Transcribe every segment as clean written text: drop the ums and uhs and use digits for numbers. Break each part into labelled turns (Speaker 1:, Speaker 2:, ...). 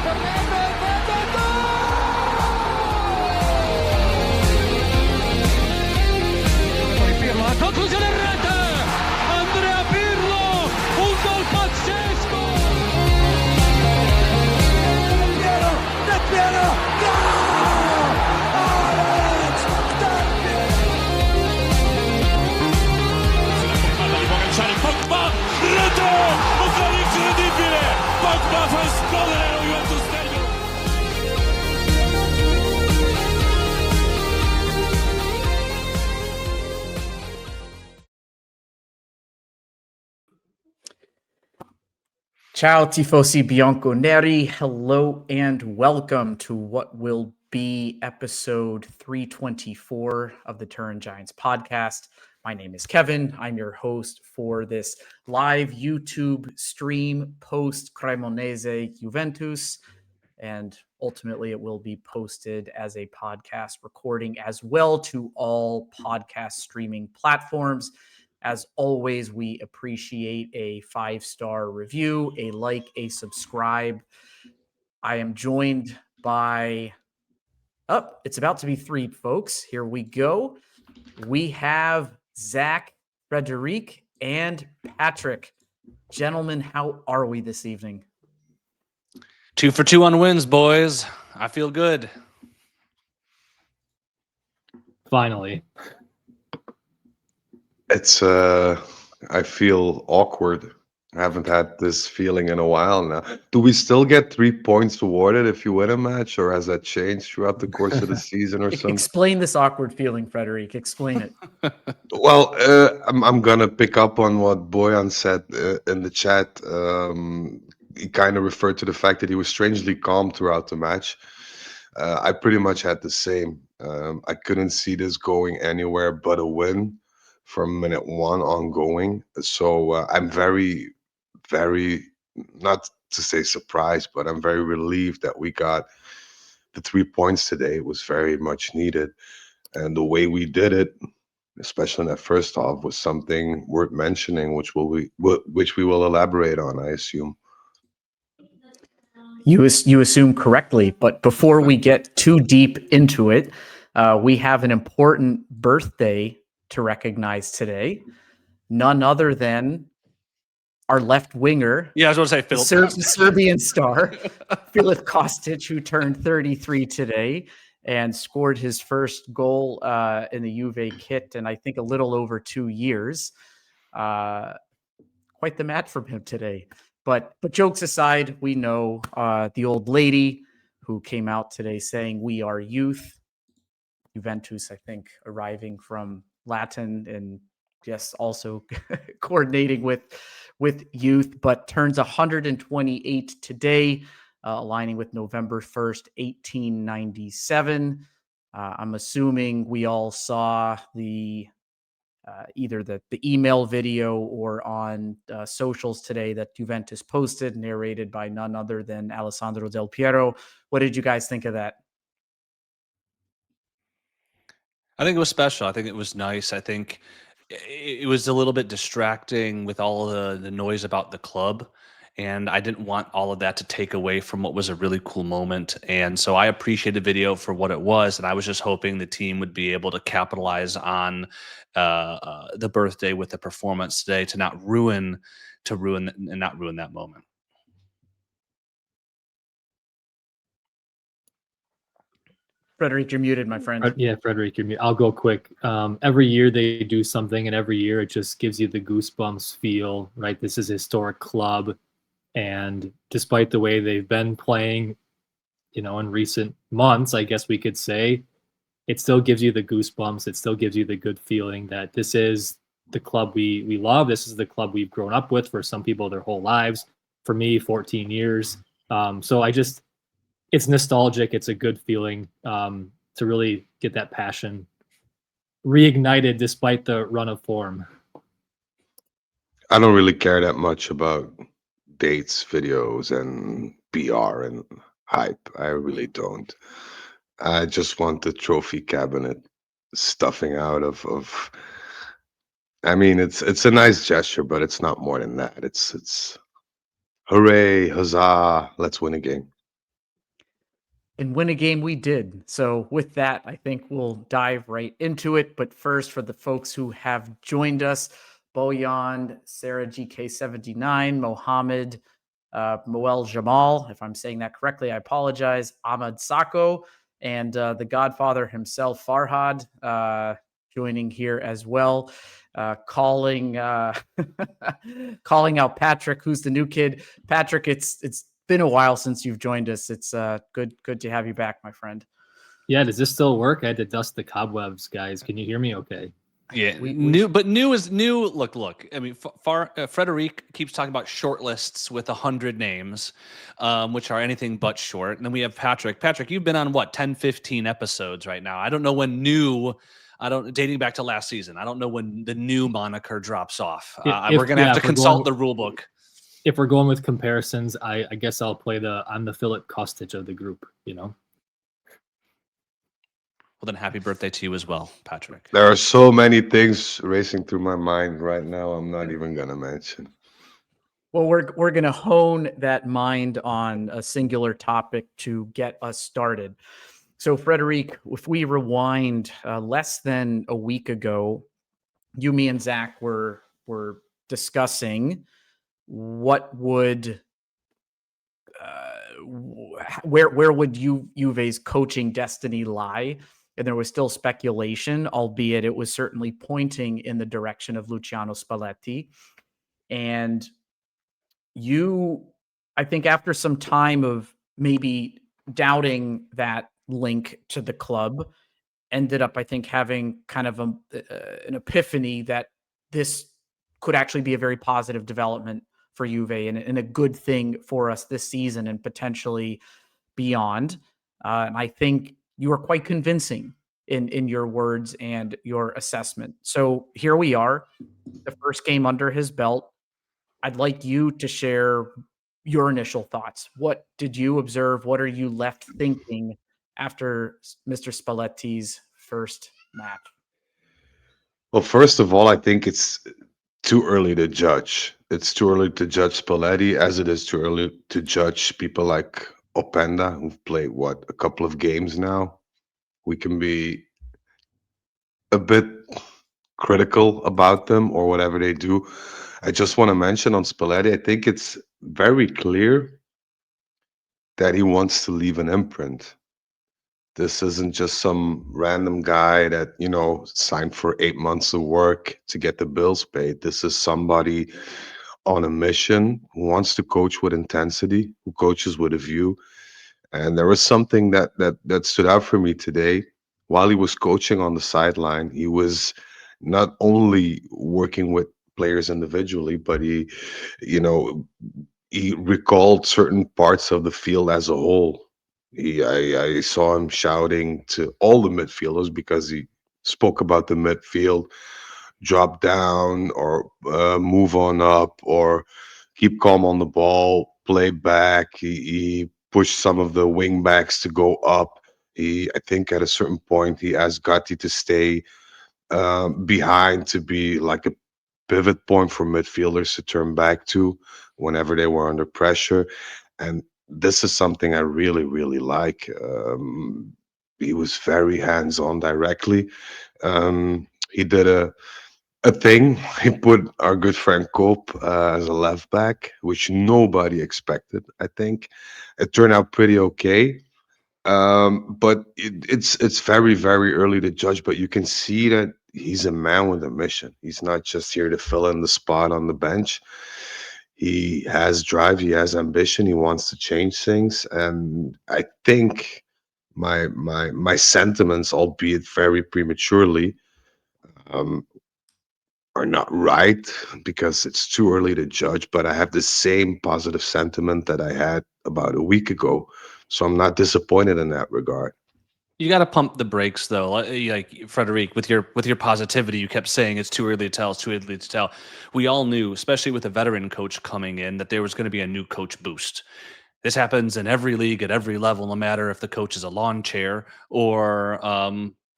Speaker 1: Poi Pirlo, la conclusione in rete! Andrea Pirlo, un gol pazzesco! Del Piero, gol! Alex Del Piero! Sulla di Pogacar, Pogba, rete! Un gol incredibile! Pogba fa esplodere lo Juventus Stadium!
Speaker 2: Ciao tifosi bianconeri, hello and welcome to what will be episode 324 of the Turin Giants podcast. My name is Kevin. I'm your host for this live YouTube stream post Cremonese Juventus, and ultimately it will be posted as a podcast recording as well to all podcast streaming platforms. As always, we appreciate a 5-star review, a like, a subscribe. I am joined by, it's about to be 3 folks. Here we go. We have Zach, Frederic, and Patrick. Gentlemen, how are we this evening?
Speaker 3: 2 for 2 on wins, boys. I feel good.
Speaker 4: Finally.
Speaker 5: It's I feel awkward. I haven't had this feeling in a while now. Do we still get 3 points awarded if you win a match, or has that changed throughout the course of the season or something?
Speaker 2: Explain this awkward feeling, Frederic. Explain it.
Speaker 5: Well, I'm gonna pick up on what Boyan said in the chat. He kind of referred to the fact that he was strangely calm throughout the match. I pretty much had the same. I couldn't see this going anywhere but a win from minute 1 ongoing. So I'm very, very, not to say surprised, but I'm very relieved that we got the 3 points today. It was very much needed. And the way we did it, especially in that first half, was something worth mentioning, which we will elaborate on, I assume.
Speaker 2: You assume correctly, but before we get too deep into it, we have an important birthday to recognize today. None other than our left winger.
Speaker 3: Yeah, I was going to say Philip.
Speaker 2: Serbian star, Filip Kostic, who turned 33 today and scored his first goal in the Juve kit in, I think, a little over 2 years. Quite the match from him today. But jokes aside, we know the old lady who came out today saying we are youth. Juventus, I think, arriving from Latin and yes, also coordinating with youth, but turns 128 today, aligning with November 1st, 1897. I'm assuming we all saw the either the email video or on socials today that Juventus posted, narrated by none other than Alessandro Del Piero. What did you guys think of that?
Speaker 3: I think it was special. I think it was nice. I think it was a little bit distracting with all the noise about the club. And I didn't want all of that to take away from what was a really cool moment. And so I appreciate the video for what it was. And I was just hoping the team would be able to capitalize on the birthday with the performance today to not ruin that moment.
Speaker 2: Frederic, you're muted, my friend.
Speaker 4: Yeah, Frederic, you're muted. I'll go quick. Every year they do something, and every year it just gives you the goosebumps feel, right? This is a historic club, and despite the way they've been playing, in recent months, I guess we could say, it still gives you the goosebumps. It still gives you the good feeling that this is the club we love. This is the club we've grown up with for some people their whole lives. For me, 14 years. So it's nostalgic. It's a good feeling to really get that passion reignited despite the run of form.
Speaker 5: I don't really care that much about dates, videos, and PR and hype. I really don't. I just want the trophy cabinet stuffing out of I mean, it's a nice gesture, but it's not more than that. It's hooray, huzzah, let's win a game.
Speaker 2: and win a game we did. So with that, I think we'll dive right into it. But first, for the folks who have joined us, Boyan, Sarah GK79, Mohammed, Moel Jamal, if I'm saying that correctly, I apologize, Ahmad Sako, and the Godfather himself, Farhad, joining here as well, calling calling out Patrick, who's the new kid. Patrick, it's been a while since you've joined us. It's good to have you back, my friend.
Speaker 4: Yeah, does this still work? I had to dust the cobwebs, guys. Can you hear me okay?
Speaker 3: Yeah, new is new. Look. I mean, Frederic keeps talking about short lists with 100 names, which are anything but short. And then we have Patrick. Patrick, you've been on what, 10, 15 episodes right now. I don't know when dating back to last season. I don't know when the new moniker drops off. We're going to have to consult the rule book.
Speaker 4: If we're going with comparisons, I guess I'll play I'm the Philip Kostic of the group,
Speaker 3: Well, then happy birthday to you as well, Patrick.
Speaker 5: There are so many things racing through my mind right now. I'm not even going to mention.
Speaker 2: Well, we're going to hone that mind on a singular topic to get us started. So, Frederic, if we rewind less than a week ago, you, me, and Zach were discussing what would where would Juve's coaching destiny lie. And there was still speculation, albeit it was certainly pointing in the direction of Luciano Spalletti. And you, I think after some time of maybe doubting that link to the club, ended up, I think, having kind of an epiphany that this could actually be a very positive development for Juve and a good thing for us this season and potentially beyond. And I think you are quite convincing in your words and your assessment. So here we are, the first game under his belt. I'd like you to share your initial thoughts. What did you observe? What are you left thinking after Mr. Spalletti's first match?
Speaker 5: Well, first of all, I think it's too early to judge. It's too early to judge Spalletti, as it is too early to judge people like Openda, who've played, a couple of games now. We can be a bit critical about them or whatever they do. I just want to mention on Spalletti, I think it's very clear that he wants to leave an imprint. This isn't just some random guy that, signed for 8 months of work to get the bills paid. This is somebody on a mission who wants to coach with intensity, who coaches with a view. And there was something that stood out for me today. While he was coaching on the sideline, he was not only working with players individually, but you know, he recalled certain parts of the field as a whole. I saw him shouting to all the midfielders because he spoke about the midfield, drop down or move on up or keep calm on the ball, play back. He pushed some of the wing backs to go up. I think at a certain point, he asked Gatti to stay behind to be like a pivot point for midfielders to turn back to whenever they were under pressure. And this is something I really, really like. He was very hands-on directly. He did a thing. He put our good friend Cope as a left back, which nobody expected. I think it turned out pretty okay. But it's very, very early to judge. But you can see that he's a man with a mission. He's not just here to fill in the spot on the bench. He has drive. He has ambition. He wants to change things. And I think my sentiments, albeit very prematurely, um, are not right because it's too early to judge. But I have the same positive sentiment that I had about a week ago. So I'm not disappointed in that regard.
Speaker 3: You got to pump the brakes, though. Like Frederic, with your positivity, you kept saying it's too early to tell. It's too early to tell. We all knew, especially with a veteran coach coming in, that there was going to be a new coach boost. This happens in every league at every level, no matter if the coach is a lawn chair or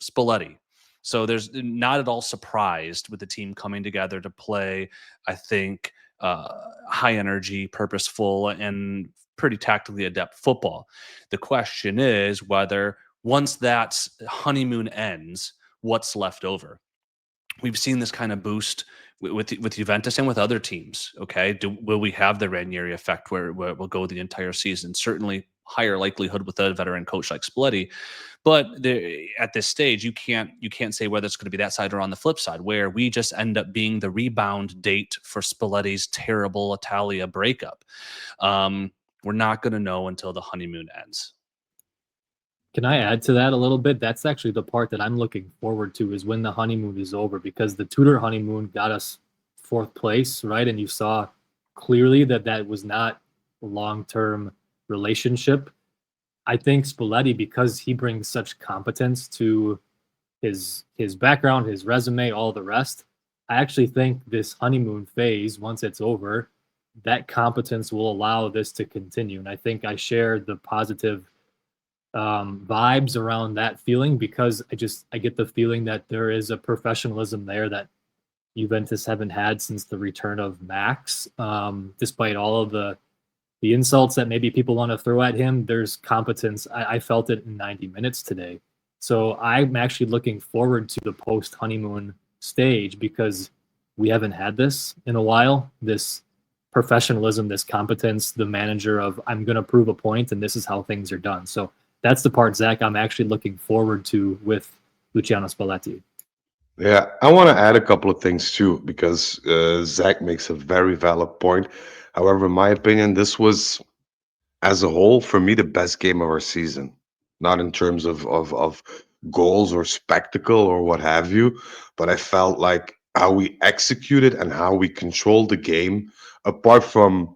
Speaker 3: Spalletti. So there's not at all surprised with the team coming together to play. I think high energy, purposeful, and pretty tactically adept football. The question is whether once that honeymoon ends, what's left over. We've seen this kind of boost with Juventus and with other teams. Okay, will we have the Ranieri effect where we'll go the entire season? Certainly higher likelihood with a veteran coach like Spalletti, but at this stage you can't say whether it's going to be that side or on the flip side, where we just end up being the rebound date for Spalletti's terrible Italia breakup. We're not going to know until the honeymoon ends.
Speaker 4: Can I add to that a little bit? That's actually the part that I'm looking forward to, is when the honeymoon is over, because the Tudor honeymoon got us 4th place, right? And you saw clearly that was not a long-term relationship. I think Spalletti, because he brings such competence to his background, his resume, all the rest, I actually think this honeymoon phase, once it's over, that competence will allow this to continue. And I think I share the positive vibes around that feeling, because I get the feeling that there is a professionalism there that Juventus haven't had since the return of Max. Despite all of the insults that maybe people want to throw at him, there's competence. I felt it in 90 minutes today. So I'm actually looking forward to the post-honeymoon stage, because we haven't had this in a while, this professionalism, this competence, the manager of, I'm going to prove a point and this is how things are done. So that's the part, Zach, I'm actually looking forward to with Luciano Spalletti.
Speaker 5: Yeah, I want to add a couple of things too, because Zach makes a very valid point. However, in my opinion, this was, as a whole, for me, the best game of our season. Not in terms of goals or spectacle or what have you, but I felt like how we executed and how we controlled the game, apart from,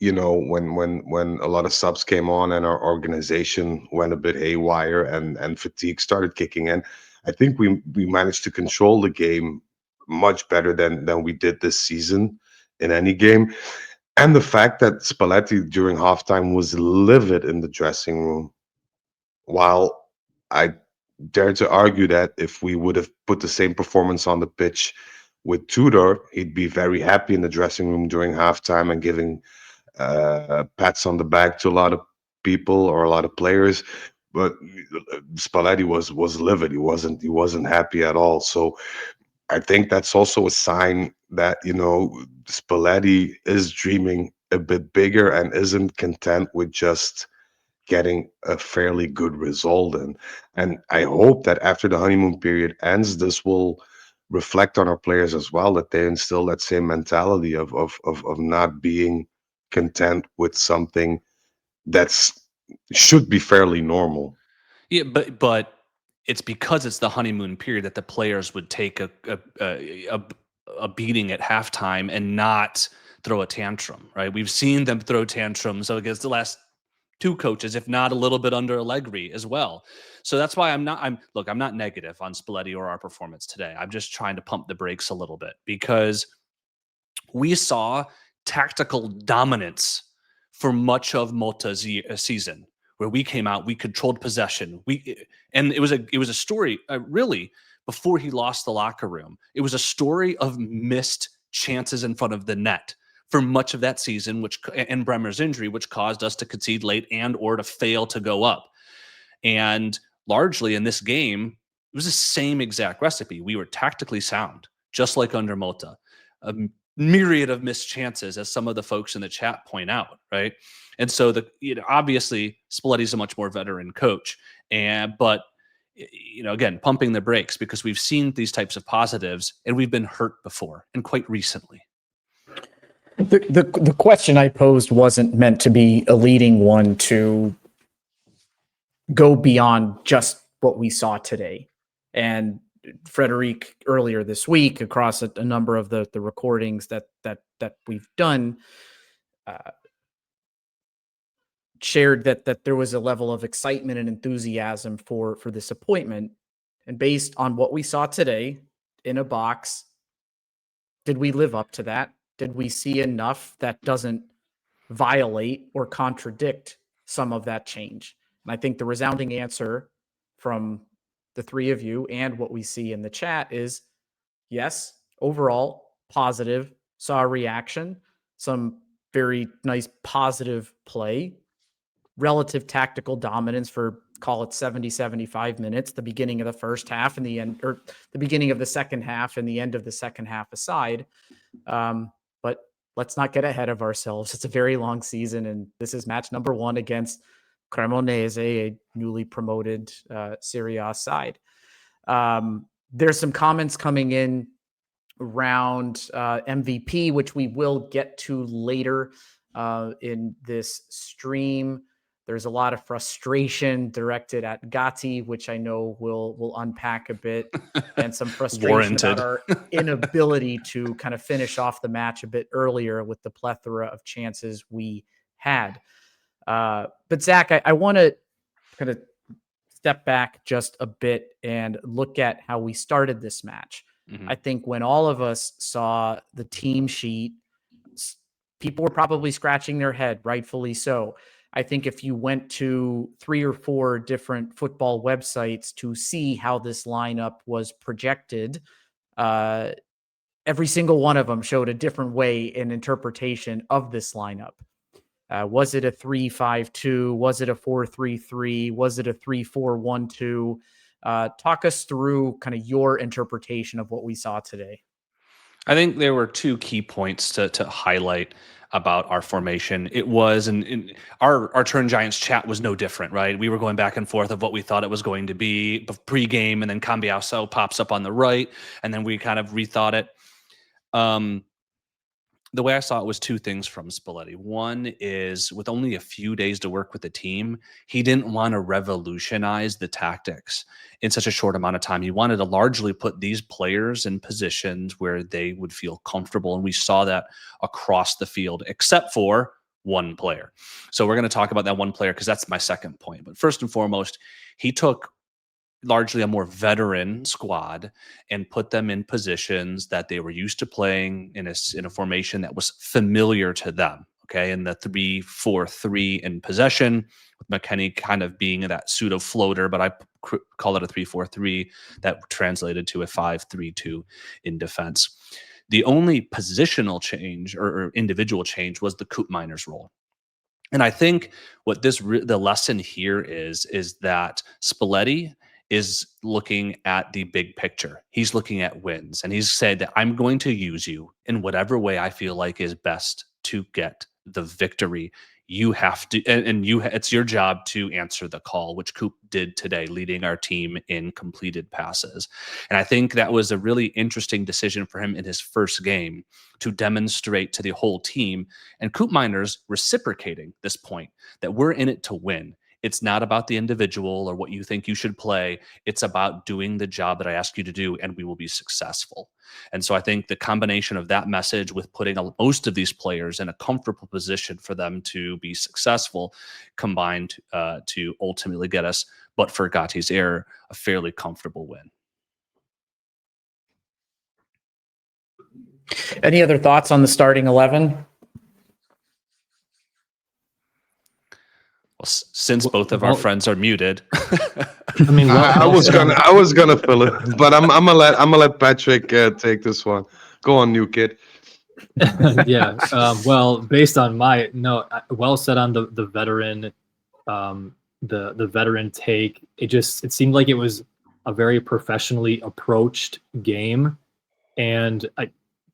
Speaker 5: when a lot of subs came on and our organization went a bit haywire and fatigue started kicking in. I think we managed to control the game much better than we did this season in any game. And the fact that Spalletti during halftime was livid in the dressing room, while I dare to argue that if we would have put the same performance on the pitch with Tudor, he'd be very happy in the dressing room during halftime and giving pats on the back to a lot of people or a lot of players. But Spalletti was livid. He wasn't happy at all. So I think that's also a sign that, Spalletti is dreaming a bit bigger and isn't content with just getting a fairly good result. And I hope that after the honeymoon period ends, this will reflect on our players as well, that they instill that same mentality of not being content with something that's should be fairly normal.
Speaker 3: Yeah, but it's because it's the honeymoon period that the players would take a beating at halftime and not throw a tantrum, right? We've seen them throw tantrums against the last 2 coaches, if not a little bit under Allegri as well. So that's why I'm not negative on Spalletti or our performance today. I'm just trying to pump the brakes a little bit, because we saw tactical dominance for much of Motta's season, where we came out, we controlled possession. And it was a story, really, before he lost the locker room. It was a story of missed chances in front of the net for much of that season, and Bremer's injury, which caused us to concede late and or to fail to go up. And largely in this game, it was the same exact recipe. We were tactically sound, just like under Motta. A myriad of missed chances, as some of the folks in the chat point out, right? And so obviously Spalletti's a much more veteran coach, but again, pumping the brakes, because we've seen these types of positives and we've been hurt before, and quite recently.
Speaker 2: The question I posed wasn't meant to be a leading one to go beyond just what we saw today. And Frederic, earlier this week, across a number of the recordings that we've done, shared that there was a level of excitement and enthusiasm for this appointment. And based on what we saw today in a box, did we live up to that? Did we see enough that doesn't violate or contradict some of that change? And I think the resounding answer from the 3 of you and what we see in the chat is yes, overall positive, saw a reaction, some very nice positive play, relative tactical dominance for, call it 70, 75 minutes, the beginning of the first half and the end, or the beginning of the second half and the end of the second half aside. But let's not get ahead of ourselves. It's a very long season, and this is match number 1 against Cremonese, a newly promoted Serie A side. There's some comments coming in around MVP, which we will get to later in this stream. There's a lot of frustration directed at Gatti, which I know we'll unpack a bit, and some frustration about our inability to kind of finish off the match a bit earlier with the plethora of chances we had. But Zach, I want to kind of step back just a bit and look at how we started this match. Mm-hmm. I think when all of us saw the team sheet, people were probably scratching their head, rightfully so. I think if you went to 3 or 4 different football websites to see how this lineup was projected, every single one of them showed a different way in interpretation of this lineup. Was it a 3-5-2? Was it a 4-3-3? Was it a 3-4-1-2? Talk us through kind of your interpretation of what we saw today.
Speaker 3: I think there were 2 key points to highlight about our formation. It was, and our Turin Giants chat was no different, right? We were going back and forth of what we thought it was going to be pre-game, and then Cambiaso pops up on the right, and then we kind of rethought it. The way I saw it was 2 things from Spalletti. One is, with only a few days to work with the team, he didn't want to revolutionize the tactics in such a short amount of time. He wanted to largely put these players in positions where they would feel comfortable. And we saw that across the field, except for one player. So we're going to talk about that one player because that's my second point. But first and foremost, he took largely a more veteran squad and put them in positions that they were used to playing in a formation that was familiar to them. Okay. And the 3-4-3 in possession, with McKennie kind of being that pseudo floater, but I call it a 3-4-3 that translated to a 5-3-2 in defense. The only positional change or individual change was the Koopmeiners role. And I think what the lesson here is that Spalletti is looking at the big picture. He's looking at wins, and he's said that I'm going to use you in whatever way I feel like is best to get the victory. You have to, and it's your job to answer the call, which Coop did today, leading our team in completed passes. And I think that was a really interesting decision for him in his first game to demonstrate to the whole team, and Koopmeiners reciprocating this point that we're in it to win. It's not about the individual or what you think you should play. It's about doing the job that I ask you to do, and we will be successful. And so I think the combination of that message with putting most of these players in a comfortable position for them to be successful combined to ultimately get us, but for Gatti's error, a fairly comfortable win.
Speaker 2: Any other thoughts on the starting 11?
Speaker 3: Since both of our friends are muted,
Speaker 5: I mean, I was gonna fill it, but I'm gonna let Patrick take this one. Go on, new kid.
Speaker 4: Yeah. Well, based on well said on the veteran, the veteran take. It seemed like it was a very professionally approached game, and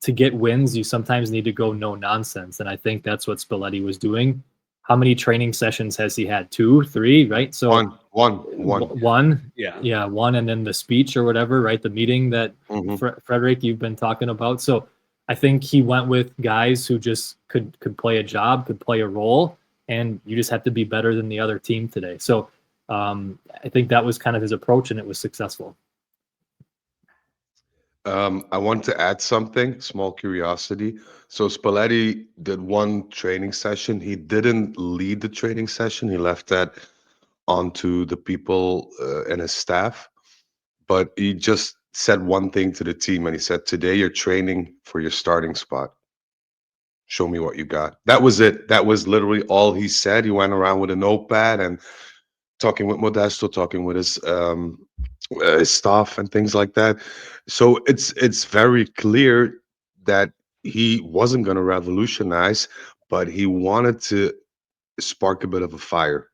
Speaker 4: to get wins, you sometimes need to go no nonsense, and I think that's what Spalletti was doing. How many training sessions has he had? 2, 3, right? So one. Yeah, one, and then the speech or whatever, right? The meeting that Frederick, you've been talking about. So I think he went with guys who just could play a job, could play a role, and you just have to be better than the other team today. So I think that was kind of his approach, and it was successful.
Speaker 5: I want to add something, small curiosity. So Spalletti did one training session. He didn't lead the training session. He left that onto the people and his staff. But he just said one thing to the team, and he said, "Today you're training for your starting spot. Show me what you got." That was it. That was literally all he said. He went around with a notepad and talking with Modesto, talking with his staff and things like that. So it's very clear that he wasn't going to revolutionize, but he wanted to spark a bit of a fire.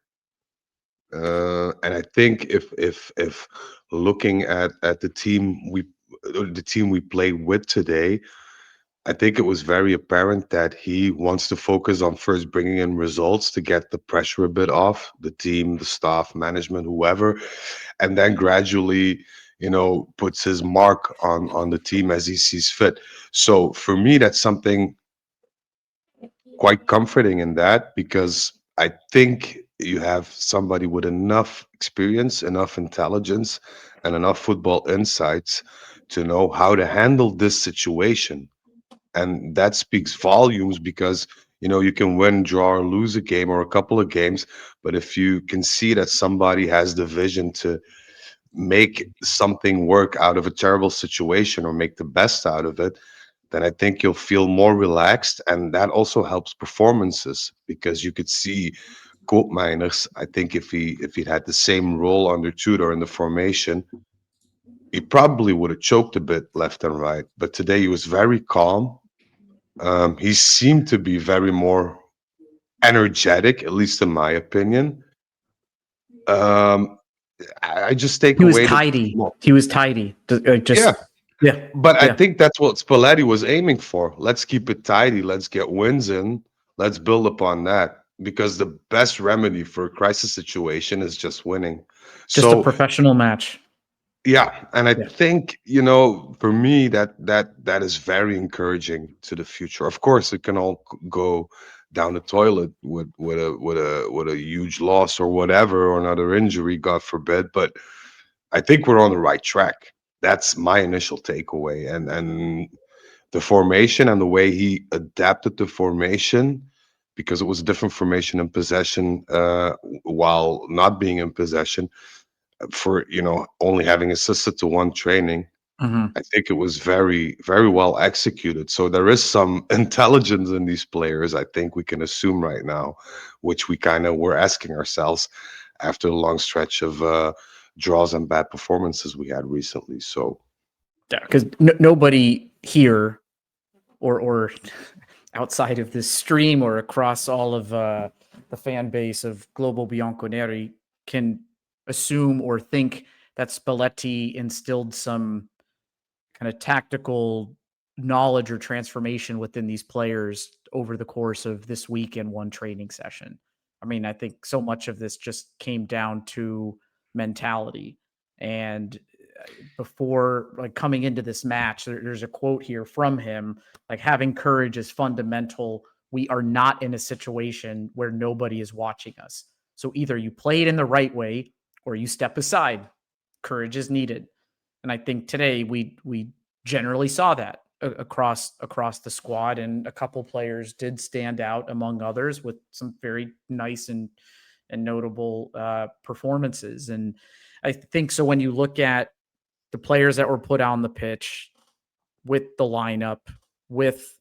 Speaker 5: And I think if looking at the team we played with today, I think it was very apparent that he wants to focus on first bringing in results to get the pressure a bit off the team, the staff, management, whoever, and then gradually, puts his mark on the team as he sees fit. So for me, that's something quite comforting in that, because I think you have somebody with enough experience, enough intelligence, and enough football insights to know how to handle this situation. And that speaks volumes, because you can win, draw, or lose a game or a couple of games, but if you can see that somebody has the vision to make something work out of a terrible situation or make the best out of it, then I think you'll feel more relaxed. And that also helps performances, because you could see Koopmeiners, I think if he'd had the same role under Tudor in the formation, he probably would have choked a bit left and right. But today he was very calm. He seemed to be very more energetic, at least in my opinion. Um, I just take
Speaker 2: He was
Speaker 5: away the
Speaker 2: tidy.
Speaker 5: well,
Speaker 2: He was tidy.
Speaker 5: yeah,
Speaker 2: Yeah.
Speaker 5: but I
Speaker 2: Yeah.
Speaker 5: think that's what Spalletti was aiming for. Let's keep it tidy. Let's get wins in. Let's build upon that, because the best remedy for a crisis situation is just winning.
Speaker 2: Just a
Speaker 5: So
Speaker 2: professional match.
Speaker 5: yeah, and I
Speaker 2: Yeah.
Speaker 5: think for me that is very encouraging to the future. Of course, it can all go down the toilet with a huge loss or whatever, or another injury, God forbid. But I think we're on the right track. That's my initial takeaway, and the formation and the way he adapted the formation, because it was a different formation in possession, while not being in possession, for only having assisted to one training.
Speaker 2: Mhm.
Speaker 5: I think it was very, very well executed. So there is some intelligence in these players, I think we can assume right now, which we kind of were asking ourselves after the long stretch of draws and bad performances we had recently. So
Speaker 2: Yeah, because nobody here or outside of this stream or across all of the fan base of Global Bianconeri can assume or think that Spalletti instilled some kind of tactical knowledge or transformation within these players over the course of this week in one training session. I mean, I think so much of this just came down to mentality. And before, like, coming into this match, there's a quote here from him, like, having courage is fundamental. We are not in a situation where nobody is watching us. So either you play it in the right way or you step aside. Courage is needed. And I think today we generally saw that across the squad, and a couple players did stand out among others with some very nice and notable performances. And I think so when you look at the players that were put on the pitch with the lineup, with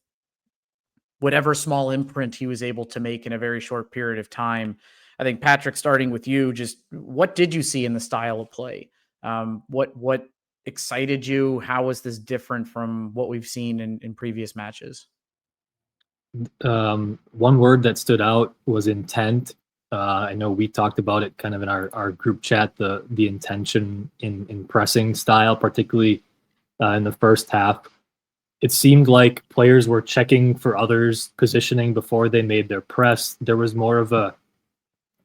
Speaker 2: whatever small imprint he was able to make in a very short period of time, I think, Patrick, starting with you, just what did you see in the style of play? What excited you? How was this different from what we've seen in previous matches?
Speaker 4: One word that stood out was intent. I know we talked about it kind of in our group chat, the intention in pressing style, particularly in the first half. It seemed like players were checking for others' positioning before they made their press. There was more of a,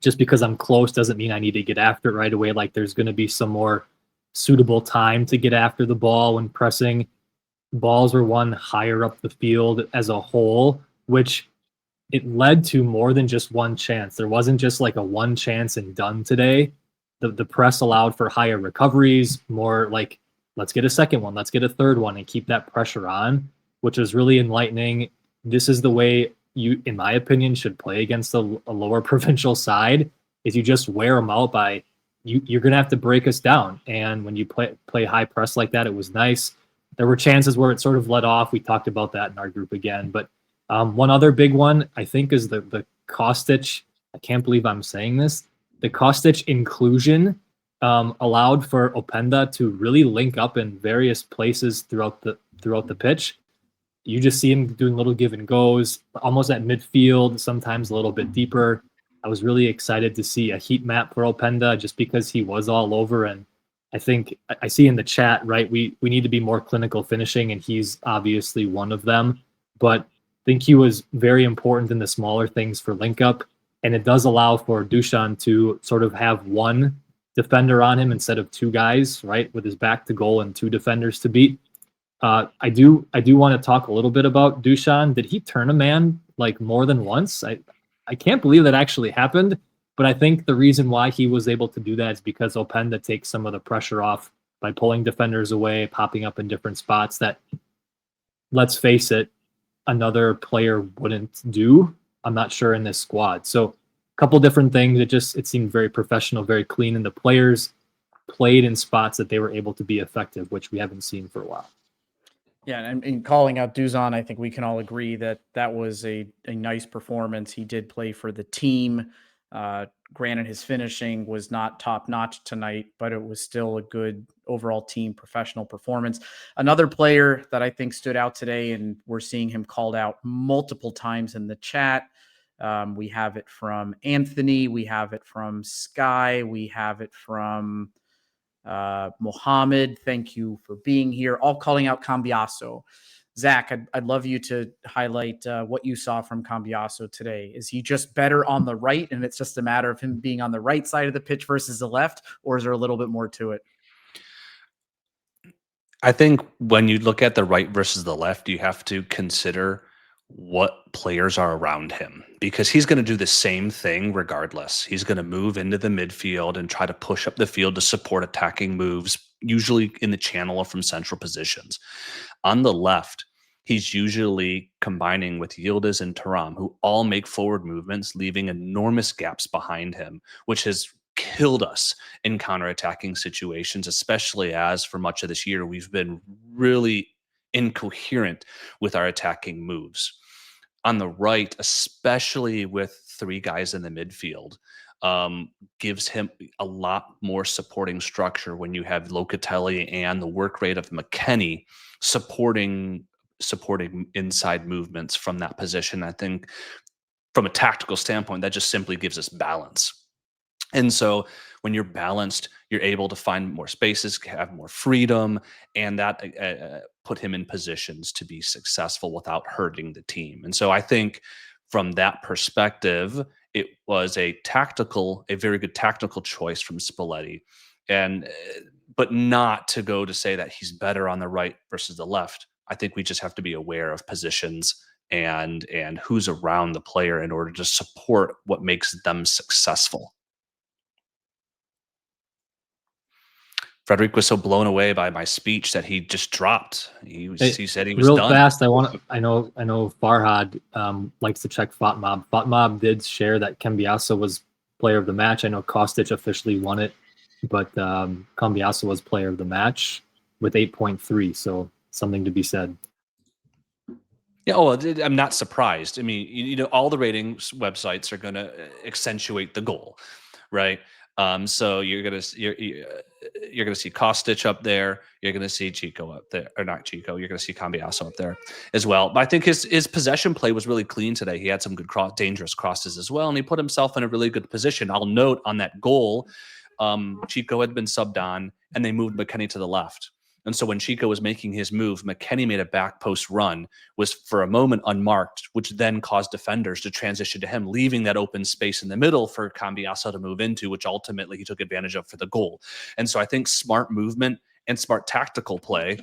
Speaker 4: just because I'm close doesn't mean I need to get after it right away. Like, there's going to be some more suitable time to get after the ball when pressing. Balls were won higher up the field as a whole, which it led to more than just one chance. There wasn't just like a one chance and done today. The press allowed for higher recoveries, more like, let's get a second one, let's get a third one, and keep that pressure on, which was really enlightening. This is the way you, in my opinion, should play against a lower provincial side, is you just wear them out by, you're going to have to break us down. And when you play high press like that, it was nice. There were chances where it sort of let off. We talked about that in our group again. But one other big one, I think, is the Kostic. I can't believe I'm saying this. The Kostic inclusion allowed for Openda to really link up in various places throughout the pitch. you just see him doing little give and goes, almost at midfield, sometimes a little bit deeper. I was really excited to see a heat map for Openda just because he was all over. And I think I see in the chat, right, we need to be more clinical finishing, and he's obviously one of them. But I think he was very important in the smaller things for link up. And it does allow for Dusan to sort of have one defender on him instead of two guys, right, with his back to goal and two defenders to beat. I do want to talk a little bit about Dusan. Did he turn a man like more than once? I can't believe that actually happened, but I think the reason why he was able to do that is because Openda takes some of the pressure off by pulling defenders away, popping up in different spots that, let's face it, another player wouldn't do. I'm not sure in this squad. So a couple different things. It seemed very professional, very clean, and the players played in spots that they were able to be effective, which we haven't seen for a while.
Speaker 2: Yeah, and calling out Dusan, I think we can all agree that that was a nice performance. He did play for the team. Granted, his finishing was not top-notch tonight, but it was still a good overall team professional performance. Another player that I think stood out today, and we're seeing him called out multiple times in the chat. We have it from Anthony. We have it from Sky. We have it from Mohammed. Thank you for being here. All calling out Cambiaso. Zach, I'd love you to highlight what you saw from Cambiaso today. Is he just better on the right, and it's just a matter of him being on the right side of the pitch versus the left, or is there a little bit more to it?
Speaker 3: I think when you look at the right versus the left, you have to consider what players are around him, because he's going to do the same thing regardless. He's going to move into the midfield and try to push up the field to support attacking moves, usually in the channel or from central positions. On the left, he's usually combining with Yildiz and Thuram, who all make forward movements, leaving enormous gaps behind him, which has killed us in counterattacking situations, especially as for much of this year, we've been really incoherent with our attacking moves. On the right, especially with three guys in the midfield, gives him a lot more supporting structure when you have Locatelli and the work rate of McKennie supporting inside movements from that position. I think from a tactical standpoint, that just simply gives us balance. And so when you're balanced, you're able to find more spaces, have more freedom, and that put him in positions to be successful without hurting the team. And so I think from that perspective, it was a very good tactical choice from Spalletti, but not to go to say that he's better on the right versus the left. I think we just have to be aware of positions and who's around the player in order to support what makes them successful. Frederick was so blown away by my speech that he just dropped. He said he was
Speaker 4: real
Speaker 3: done.
Speaker 4: Fast. I know Farhad likes to check FOTMob. FOTMob did share that Cambiaso was player of the match. I know Kostic officially won it, but Cambiaso was player of the match with 8.3. So something to be said.
Speaker 3: Yeah, I'm not surprised. I mean, all the ratings websites are going to accentuate the goal, right? So you're gonna see Kostic up there. You're gonna see Chico up there, or not Chico. You're gonna see Cambiaso up there as well. But I think his possession play was really clean today. He had some good dangerous crosses as well, and he put himself in a really good position. I'll note on that goal, Chico had been subbed on, and they moved McKennie to the left. And so when Chico was making his move, McKennie made a back post run, was for a moment unmarked, which then caused defenders to transition to him, leaving that open space in the middle for Cambiaso to move into, which ultimately he took advantage of for the goal. And so I think smart movement and smart tactical play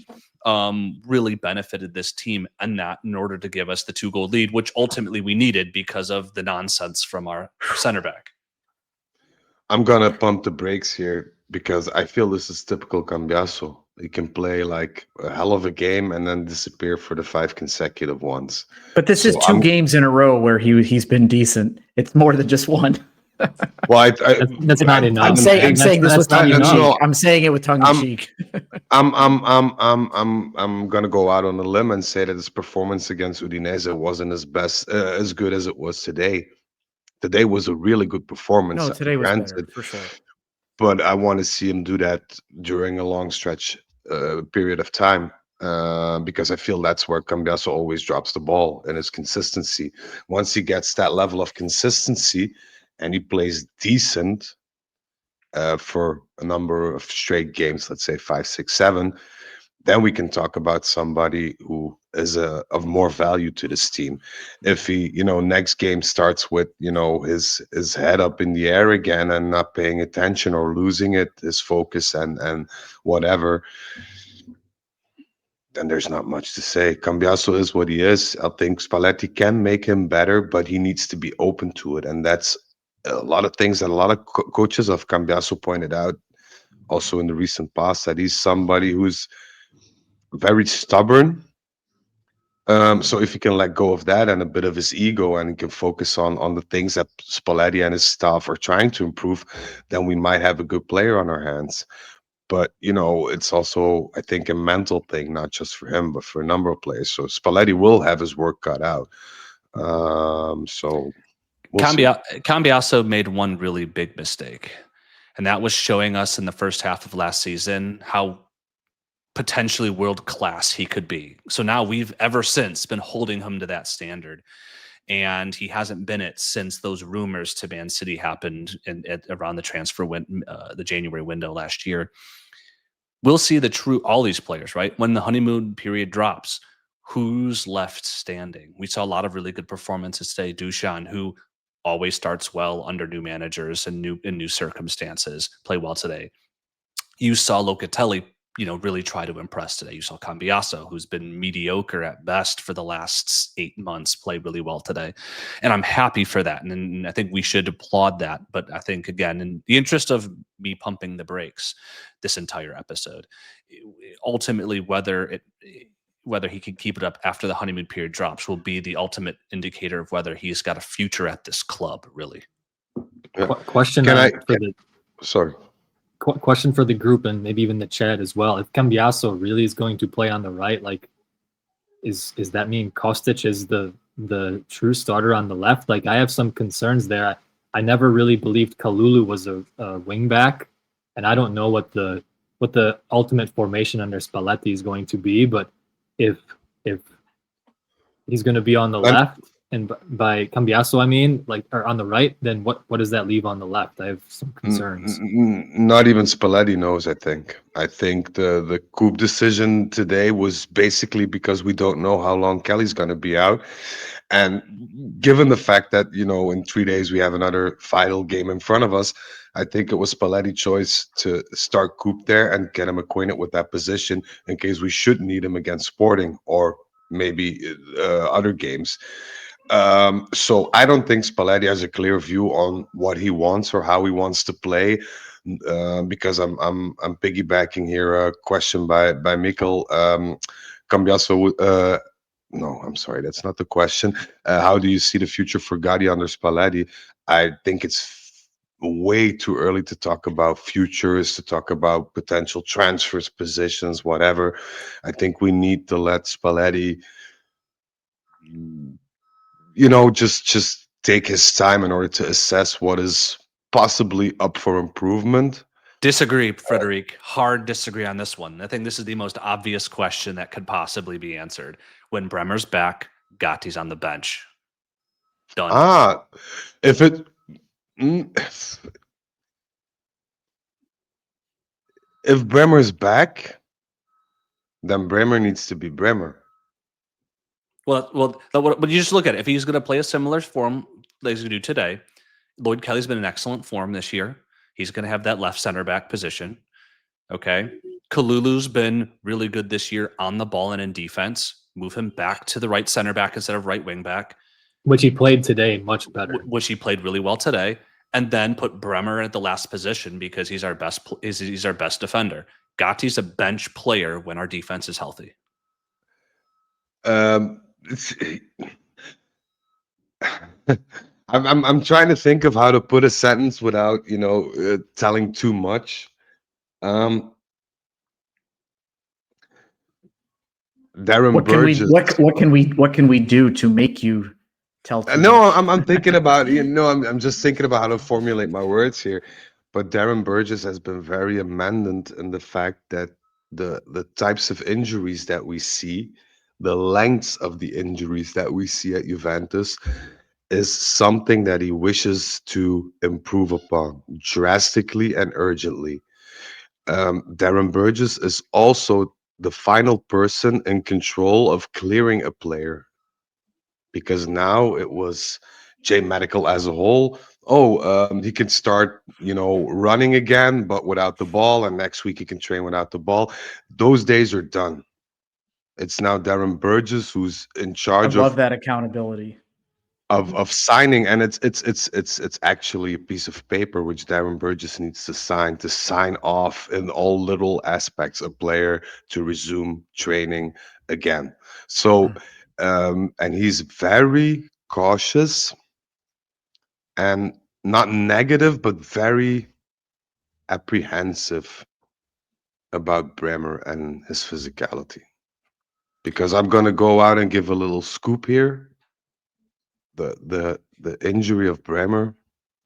Speaker 3: really benefited this team in order to give us the 2-goal lead, which ultimately we needed because of the nonsense from our center back.
Speaker 5: I'm going to pump the brakes here because I feel this is typical Cambiaso. He can play like a hell of a game and then disappear for the 5 consecutive ones.
Speaker 2: But this is 2 games in a row where he's been decent. It's more than just one.
Speaker 5: Well,
Speaker 4: that's not enough.
Speaker 2: I'm saying this with tongue in cheek.
Speaker 5: No,
Speaker 2: I'm saying it with tongue in cheek.
Speaker 5: I'm gonna go out on a limb and say that his performance against Udinese wasn't as good as it was today. Today was a really good performance.
Speaker 2: No, today was better for sure.
Speaker 5: But I want to see him do that during a long stretch period of time. because I feel that's where Cambiaso always drops the ball in his consistency. Once he gets that level of consistency and he plays decent for a number of straight games, let's say 5, 6, 7, then we can talk about somebody who is of more value to this team. If he, next game starts with, his head up in the air again and not paying attention or losing it, his focus and whatever, then there's not much to say. Cambiaso is what he is. I think Spalletti can make him better, but he needs to be open to it. And that's a lot of things that a lot of coaches of Cambiaso pointed out also in the recent past, that he's somebody who's very stubborn. So if he can let go of that and a bit of his ego and he can focus on the things that Spalletti and his staff are trying to improve, then we might have a good player on our hands. But it's also, I think, a mental thing, not just for him, but for a number of players. So Spalletti will have his work cut out. So we'll see.
Speaker 3: Cambiaso made one really big mistake, and that was showing us in the first half of last season how potentially world-class he could be. So now we've ever since been holding him to that standard, and he hasn't been it since those rumors to Man City happened around the the January window last year. We'll see all these players, right? When the honeymoon period drops, who's left standing? We saw a lot of really good performances today. Dusan, who always starts well under new managers and new circumstances, play well today. You saw Locatelli, really try to impress today. You saw Cambiaso, who's been mediocre at best for the last 8 months, play really well today. And I'm happy for that. And I think we should applaud that. But I think, again, in the interest of me pumping the brakes this entire episode, ultimately, whether he can keep it up after the honeymoon period drops will be the ultimate indicator of whether he's got a future at this club, really.
Speaker 4: Question
Speaker 5: Sorry.
Speaker 4: Question for the group and maybe even the chat as well. If Cambiaso really is going to play on the right, like, is that mean Kostic is the true starter on the left? Like, I have some concerns there. I never really believed Kalulu was a wing back, and I don't know what the ultimate formation under Spalletti is going to be. But if he's going to be on the left, and by Cambiaso, I mean, or on the right, then what does that leave on the left? I have some concerns.
Speaker 5: Not even Spalletti knows, I think. I think the coup decision today was basically because we don't know how long Kelly's going to be out. And given the fact that, in 3 days we have another vital game in front of us, I think it was Spalletti's choice to start Coop there and get him acquainted with that position in case we should need him against Sporting or maybe other games. So I don't think Spalletti has a clear view on what he wants or how he wants to play, because I'm piggybacking here a question by Mikkel. Cambiaso. No, I'm sorry, that's not the question. How do you see the future for Gatti under Spalletti? I think it's way too early to talk about futures, to talk about potential transfers, positions, whatever. I think we need to let Spalletti just take his time in order to assess what is possibly up for improvement.
Speaker 3: Disagree, Frederic. Hard disagree on this one. I think this is the most obvious question that could possibly be answered. When Bremer's back, Gatti's on the bench. Done.
Speaker 5: If Bremer's back, then Bremer needs to be Bremer.
Speaker 3: Well, but you just look at it. If he's going to play a similar form that he's going to do today, Lloyd Kelly's been in excellent form this year. He's going to have that left center back position. Okay. Kalulu's been really good this year on the ball and in defense. Move him back to the right center back instead of right wing back.
Speaker 4: Which he played today much better.
Speaker 3: Which he played really well today. And then put Bremer at the last position because he's our best defender. Gatti's a bench player when our defense is healthy.
Speaker 5: I'm trying to think of how to put a sentence without telling too much. Darren Burgess.
Speaker 2: What can we do to make you tell?
Speaker 5: No, I'm thinking about I'm just thinking about how to formulate my words here. But Darren Burgess has been very amendant in the fact that the types of injuries that we see, the lengths of the injuries that we see at Juventus is something that he wishes to improve upon drastically and urgently. Darren Burgess is also the final person in control of clearing a player, because now it was J Medical as a whole. Oh, he can start, running again, but without the ball, and next week he can train without the ball. Those days are done. It's now Darren Burgess who's in
Speaker 2: I
Speaker 5: charge
Speaker 2: love that accountability.
Speaker 5: of signing, and it's actually a piece of paper which Darren Burgess needs to sign off in all little aspects a player to resume training again. So, and he's very cautious and not negative, but very apprehensive about Bremer and his physicality. Because I'm gonna go out and give a little scoop here. The injury of Bremer,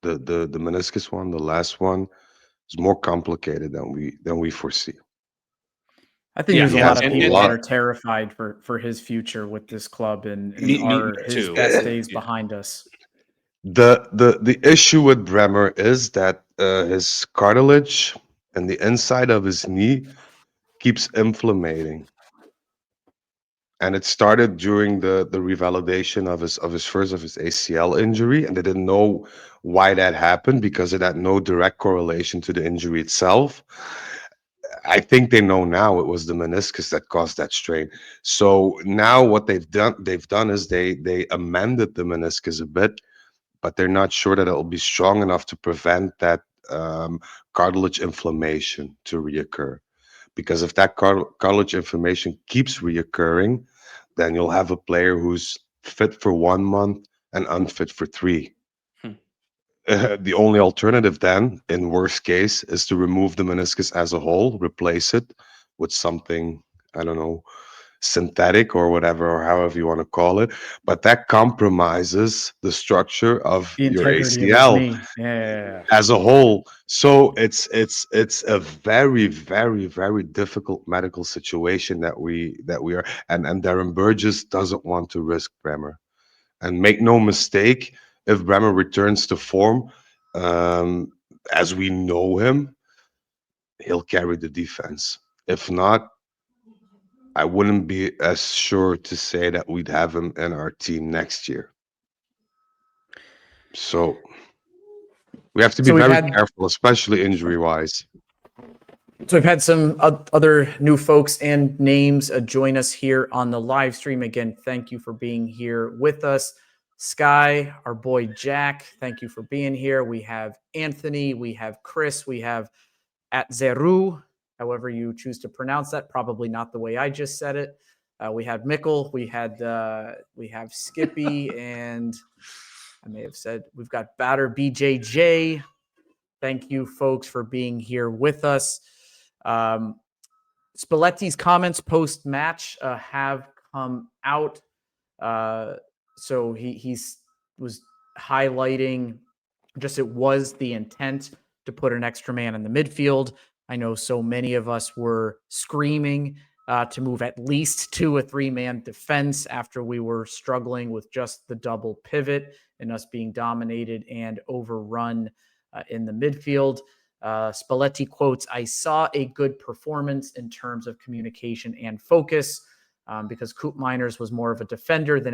Speaker 5: the meniscus one, the last one, is more complicated than we foresee.
Speaker 2: I think
Speaker 3: Yeah,
Speaker 2: there's
Speaker 5: He
Speaker 2: a lot
Speaker 5: has
Speaker 2: of
Speaker 5: a
Speaker 2: people that
Speaker 5: lot.
Speaker 2: are terrified for his future with this club, and
Speaker 3: me
Speaker 2: are his
Speaker 3: too.
Speaker 2: best days
Speaker 3: Yeah.
Speaker 2: behind us.
Speaker 5: The issue with Bremer is that his cartilage and the inside of his knee keeps inflammating, and it started during the revalidation of his ACL injury, and they didn't know why that happened because it had no direct correlation to the injury itself. I think they know now it was the meniscus that caused that strain. So now what they've done is they amended the meniscus a bit, but they're not sure that it'll be strong enough to prevent that cartilage inflammation to reoccur. Because if that cartilage inflammation keeps reoccurring, then you'll have a player who's fit for 1 month and unfit for three.
Speaker 3: Hmm.
Speaker 5: The only alternative then, in worst case, is to remove the meniscus as a whole, replace it with something, I don't know, synthetic or whatever, or however you want to call it. But that compromises the structure of
Speaker 2: The
Speaker 5: your
Speaker 2: integrity of his
Speaker 5: ACL
Speaker 2: knee. Yeah.
Speaker 5: as a whole. So it's a very, very, very difficult medical situation that we are, and Darren Burgess doesn't want to risk Bremer. And make no mistake, if Bremer returns to form, um, as we know him, he'll carry the defense. If not, I wouldn't be as sure to say that we'd have him in our team next year. So we have to be
Speaker 2: So we've
Speaker 5: very
Speaker 2: had
Speaker 5: careful, especially injury wise.
Speaker 2: So we've had some other new folks and names join us here on the live stream. Again, thank you for being here with us. Sky, our boy Jack, thank you for being here. We have Anthony, we have Chris, we have at Zeru, however you choose to pronounce that, probably not the way I just said it. We had Mickle, we have Skippy, and I may have said we've got Batter BJJ. Thank you, folks, for being here with us. Spalletti's comments post-match have come out. So he was highlighting just it was the intent to put an extra man in the midfield. I know so many of us were screaming to move at least to a three-man defense after we were struggling with just the double pivot and us being dominated and overrun in the midfield. Spalletti quotes, "I saw a good performance in terms of communication and focus because Koop Miners was more of a defender than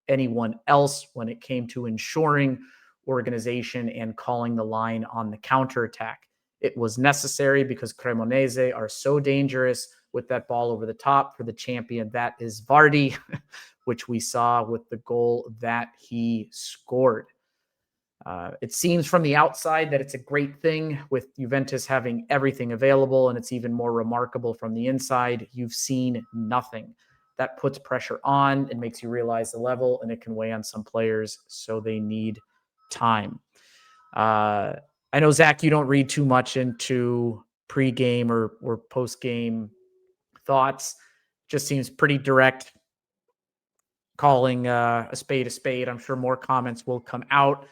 Speaker 2: anyone else when it came to ensuring organization and calling the line on the counterattack. It was necessary because Cremonese are so dangerous with that ball over the top for the champion. That is Vardy," which we saw with the goal that he scored. It seems from the outside that it's a great thing with Juventus having everything available, and it's even more remarkable from the inside. You've seen nothing. That puts pressure on and makes you realize the level, and it can weigh on some players, so they need time. I know, Zach, you don't read too much into pre-game or post-game thoughts. Just seems pretty direct, calling a spade a spade. I'm sure more comments will come out.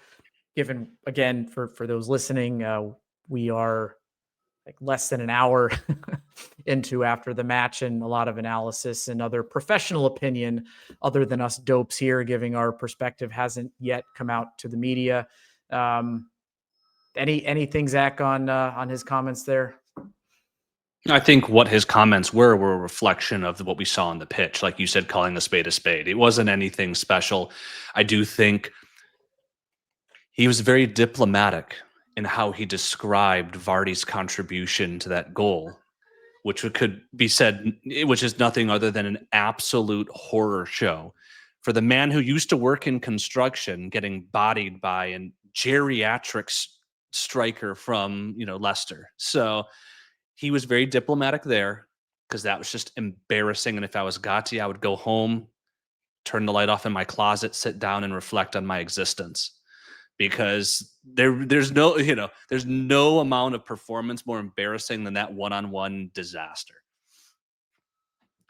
Speaker 2: Given, again, for those listening, we are like less than an hour into after the match, and a lot of analysis and other professional opinion other than us dopes here giving our perspective hasn't yet come out to the media. Anything, Zach, on his comments there?
Speaker 3: I think what his comments were a reflection of what we saw on the pitch. Like you said, calling the spade a spade. It wasn't anything special. I do think he was very diplomatic in how he described Vardy's contribution to that goal, which could be said, which is nothing other than an absolute horror show. For the man who used to work in construction, getting bodied by a geriatric striker from Leicester. So he was very diplomatic there, because that was just embarrassing. And if I was Gatti, I would go home, turn the light off in my closet, sit down and reflect on my existence, because there's no amount of performance more embarrassing than that one-on-one disaster.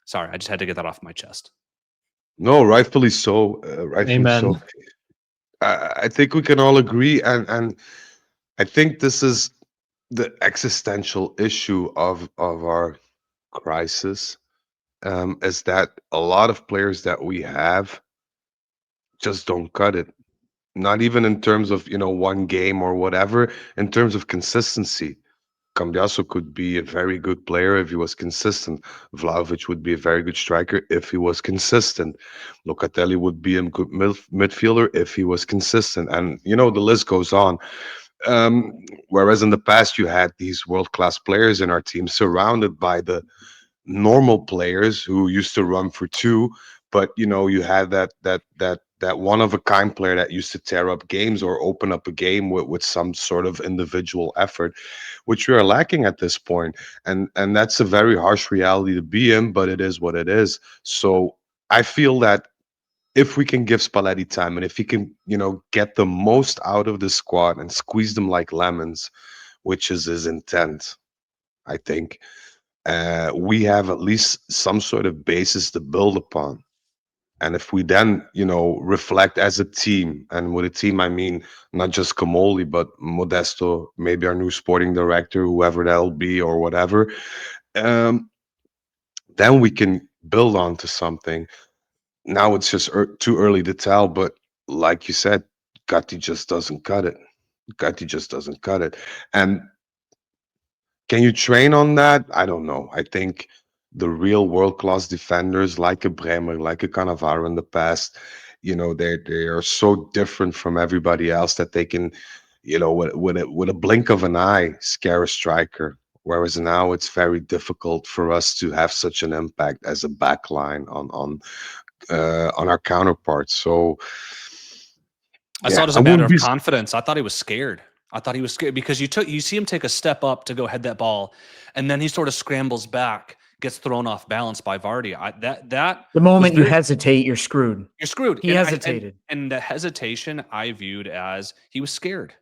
Speaker 3: Sorry, I just had to get that off my chest.
Speaker 5: No, rightfully so. Rightfully
Speaker 4: Amen.
Speaker 5: so. I think we can all agree, and I think this is the existential issue of our crisis, is that a lot of players that we have just don't cut it. Not even in terms of one game or whatever. In terms of consistency, Cambiaso could be a very good player if he was consistent. Vlahovic would be a very good striker if he was consistent. Locatelli would be a good midfielder if he was consistent, and the list goes on. Whereas in the past you had these world-class players in our team surrounded by the normal players who used to run for two, but you had that one of a kind player that used to tear up games or open up a game with some sort of individual effort, which we are lacking at this point. And that's a very harsh reality to be in, but it is what it is. So I feel that if we can give Spalletti time, and if he can, get the most out of the squad and squeeze them like lemons, which is his intent, I think we have at least some sort of basis to build upon. And if we then, reflect as a team, and with a team I mean not just Comoli, but Modesto, maybe our new sporting director, whoever that'll be or whatever, then we can build on to something. Now it's just too early to tell, but like you said, Gatti just doesn't cut it. Gatti just doesn't cut it. And can you train on that? I don't know. I think the real world-class defenders, like a Bremer, like a Cannavaro in the past, they are so different from everybody else that they can, with a blink of an eye, scare a striker. Whereas now it's very difficult for us to have such an impact as a backline on our counterparts. So
Speaker 3: I saw it as a matter of confidence. I thought he was scared. Because you see him take a step up to go head that ball, and then he sort of scrambles back, gets thrown off balance by Vardy.
Speaker 2: The moment you hesitate, you're screwed.
Speaker 3: You're screwed.
Speaker 2: He hesitated.
Speaker 3: And the hesitation I viewed as he was scared.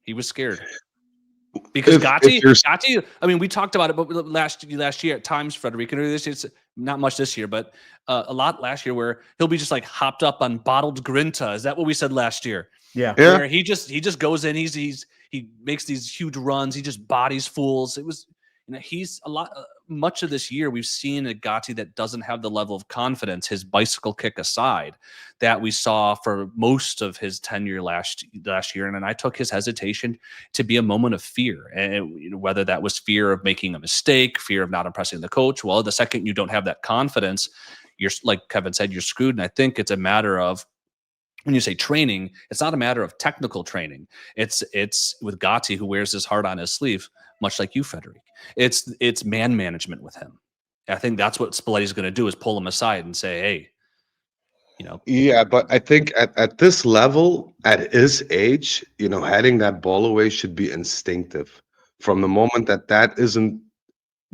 Speaker 3: He was scared. Because Gatti, I mean, we talked about it, but last year at times, Frederic, and it's not much this year, but a lot last year, where he'll be just like hopped up on bottled Grinta. Is that what we said last year?
Speaker 2: Yeah.
Speaker 3: Where he just goes in, he makes these huge runs, he just bodies fools. It was, he's much of this year we've seen a Gatti that doesn't have the level of confidence, his bicycle kick aside, that we saw for most of his tenure last year. And I took his hesitation to be a moment of fear, and whether that was fear of making a mistake, fear of not impressing the coach. Well, the second you don't have that confidence, you're, like Kevin said, you're screwed. And I think it's a matter of, when you say training, it's not a matter of technical training. It's with Gatti, who wears his heart on his sleeve, much like you, Frederic. It's man management with him. I think that's what Spalletti's going to do, is pull him aside and say, hey,
Speaker 5: Yeah, but I think at this level, at his age, heading that ball away should be instinctive. From the moment that isn't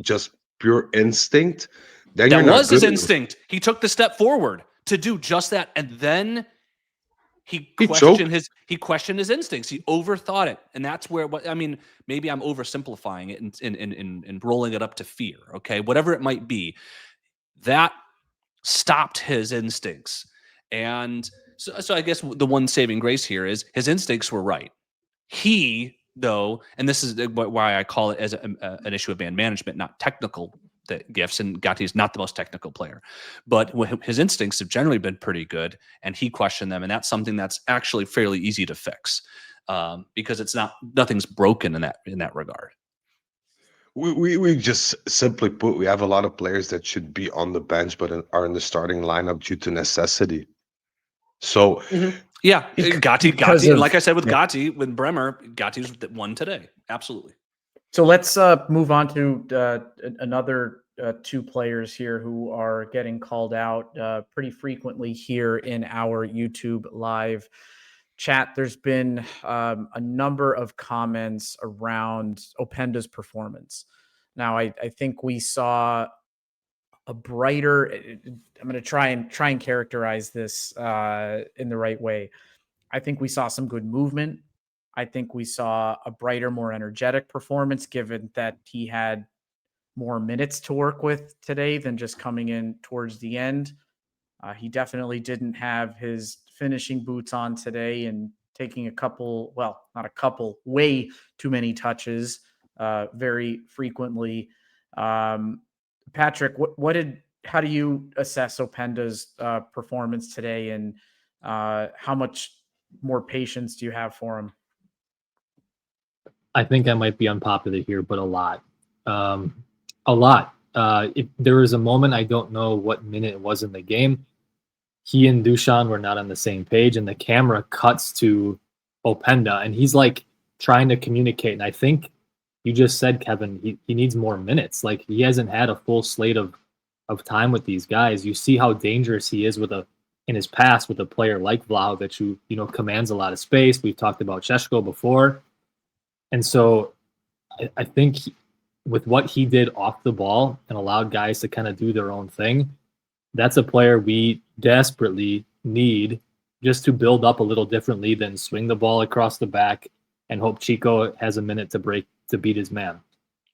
Speaker 5: just pure instinct, then
Speaker 3: that
Speaker 5: you're not
Speaker 3: was his
Speaker 5: good enough.
Speaker 3: instinct. He took the step forward to do just that, and then he
Speaker 5: choked.
Speaker 3: questioned his instincts. He overthought it, and that's where. Maybe I'm oversimplifying it and rolling it up to fear. Okay, whatever it might be, that stopped his instincts, and so I guess the one saving grace here is his instincts were right. He though, and this is why I call it as an issue of man management, not technical gifts, and Gatti is not the most technical player, but his instincts have generally been pretty good, and he questioned them, and that's something that's actually fairly easy to fix, because nothing's broken in that regard.
Speaker 5: We just simply put, we have a lot of players that should be on the bench but are in the starting lineup due to necessity. So
Speaker 3: yeah, Gatti, like I said with
Speaker 2: yeah.
Speaker 3: Gatti, with Bremer, Gatti's one today, absolutely.
Speaker 2: So let's move on to another two players here who are getting called out pretty frequently here in our YouTube live chat. There's been a number of comments around Openda's performance. Now, I think we saw a brighter. I'm going to try and characterize this in the right way. I think we saw some good movement. I think we saw a brighter, more energetic performance, given that he had more minutes to work with today than just coming in towards the end. He definitely didn't have his finishing boots on today and taking not a couple, way too many touches very frequently. Patrick, how do you assess Openda's performance today, and how much more patience do you have for him?
Speaker 4: I think I might be unpopular here, but a lot. A lot. If there was a moment, I don't know what minute it was in the game, he and Dusan were not on the same page, and the camera cuts to Openda, and he's like trying to communicate. And I think you just said, Kevin, he needs more minutes. Like, he hasn't had a full slate of time with these guys. You see how dangerous he is in his past with a player like Vlahovic, who, commands a lot of space. We've talked about Šeško before. And so I think with what he did off the ball and allowed guys to kind of do their own thing, that's a player we desperately need just to build up a little differently than swing the ball across the back and hope Chico has a minute to beat his man.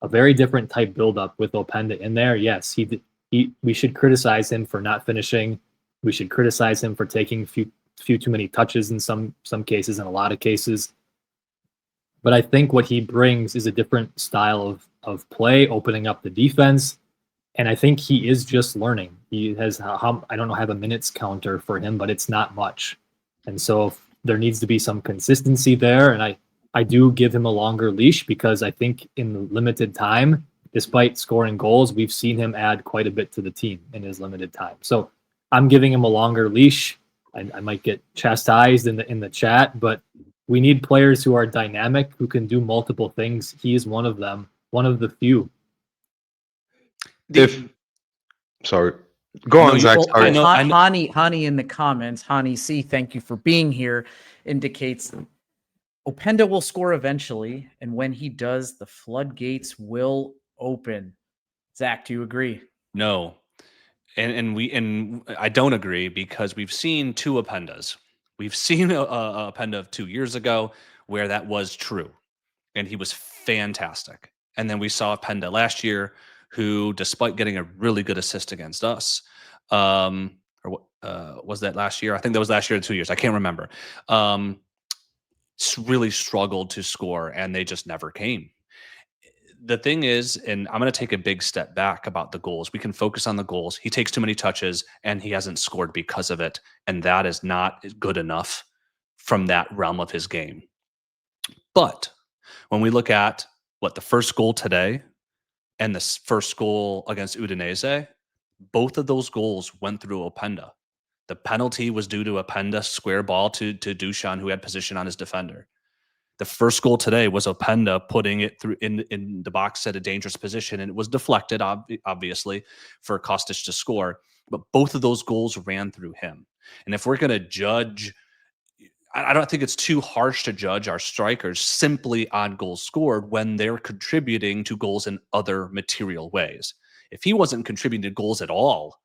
Speaker 4: A very different type buildup with Openda in there. Yes, we should criticize him for not finishing. We should criticize him for taking a few too many touches in some cases, in a lot of cases. But I think what he brings is a different style of play, opening up the defense. And I think he is just learning. He has, I don't know, have a minutes counter for him, but it's not much. And so there needs to be some consistency there. And I do give him a longer leash, because I think in the limited time, despite scoring goals, we've seen him add quite a bit to the team in his limited time. So I'm giving him a longer leash. I might get chastised in the chat, but we need players who are dynamic, who can do multiple things. He is one of them, one of the few.
Speaker 5: Sorry. Go on, Zach. Sorry.
Speaker 2: Hani in the comments, Hani C, thank you for being here, indicates Openda will score eventually, and when he does, the floodgates will open. Zach, do you agree?
Speaker 3: No. And I don't agree, because we've seen two Opendas. We've seen a Openda of 2 years ago where that was true, and he was fantastic. And then we saw Openda last year, who, despite getting a really good assist against us, was that last year? I think that was last year or 2 years. I can't remember. Really struggled to score, and they just never came. The thing is, and I'm going to take a big step back about the goals. We can focus on the goals. He takes too many touches, and he hasn't scored because of it. And that is not good enough from that realm of his game. But when we look at the first goal today and the first goal against Udinese, both of those goals went through Openda. The penalty was due to Openda square ball to Dusan, who had position on his defender. The first goal today was Openda putting it through in the box at a dangerous position, and it was deflected, obviously, for Kostic to score. But both of those goals ran through him. And if we're going to judge, I don't think it's too harsh to judge our strikers simply on goals scored when they're contributing to goals in other material ways. If he wasn't contributing to goals at all,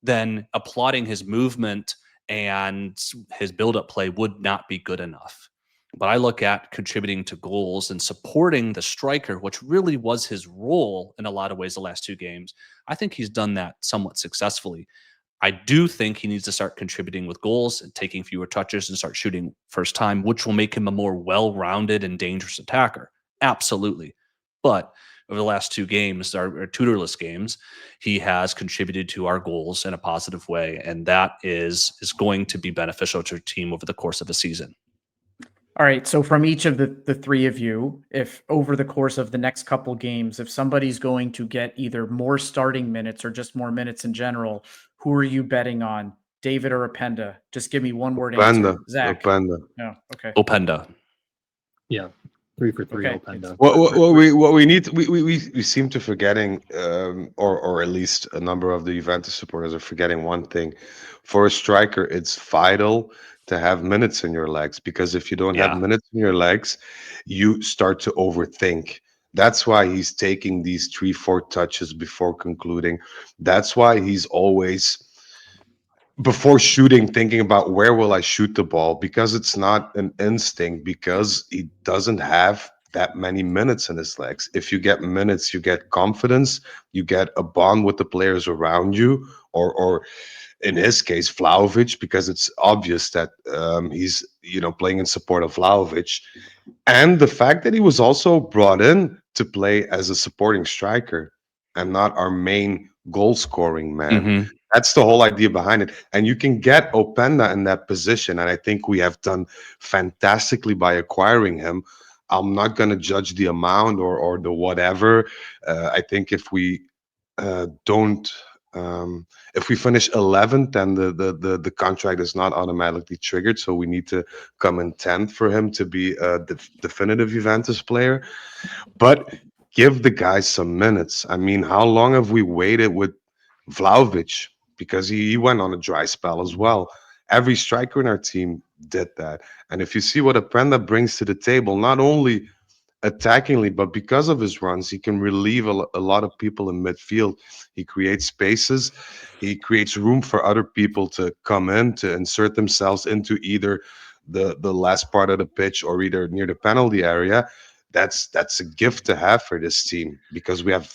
Speaker 3: then applauding his movement and his build-up play would not be good enough. But I look at contributing to goals and supporting the striker, which really was his role in a lot of ways the last two games. I think he's done that somewhat successfully. I do think he needs to start contributing with goals and taking fewer touches and start shooting first time, which will make him a more well-rounded and dangerous attacker. Absolutely. But over the last 2 games, our tutorless games, he has contributed to our goals in a positive way, and that is going to be beneficial to our team over the course of a season.
Speaker 2: All right. So from each of the three of you, if over the course of the next couple games, if somebody's going to get either more starting minutes or just more minutes in general, who are you betting on? David or Openda? Just give me one word answer. Zach.
Speaker 5: Openda.
Speaker 2: No. Okay.
Speaker 3: Openda.
Speaker 4: Yeah, 3 for 3
Speaker 2: Okay.
Speaker 4: Openda.
Speaker 5: What we need, we seem to forgetting, or at least a number of the Juventus supporters are forgetting one thing. For a striker, it's vital to have minutes in your legs, because if you don't have minutes in your legs, you start to overthink. That's why he's taking these 3-4 touches before concluding. That's why he's always, before shooting, thinking about where will I shoot the ball, because it's not an instinct, because he doesn't have that many minutes in his legs. If you get minutes, you get confidence, you get a bond with the players around you, or in his case Vlahovic, because it's obvious that he's playing in support of Vlahovic. And the fact that he was also brought in to play as a supporting striker and not our main goal scoring man.
Speaker 3: Mhm.
Speaker 5: That's the whole idea behind it. And you can get Openda in that position. And I think we have done fantastically by acquiring him. I'm not going to judge the amount or the whatever. I think if we don't, if we finish 11th, then the contract is not automatically triggered. So we need to come in 10th for him to be a definitive Juventus player. But give the guys some minutes. I mean, how long have we waited with Vlahovic? Because he went on a dry spell as well. Every striker in our team did that. And if you see what Openda brings to the table, not only attackingly, but because of his runs, he can relieve a lot of people in midfield. He creates spaces. He creates room for other people to come in, to insert themselves into either the last part of the pitch or either near the penalty area. That's a gift to have for this team, because we have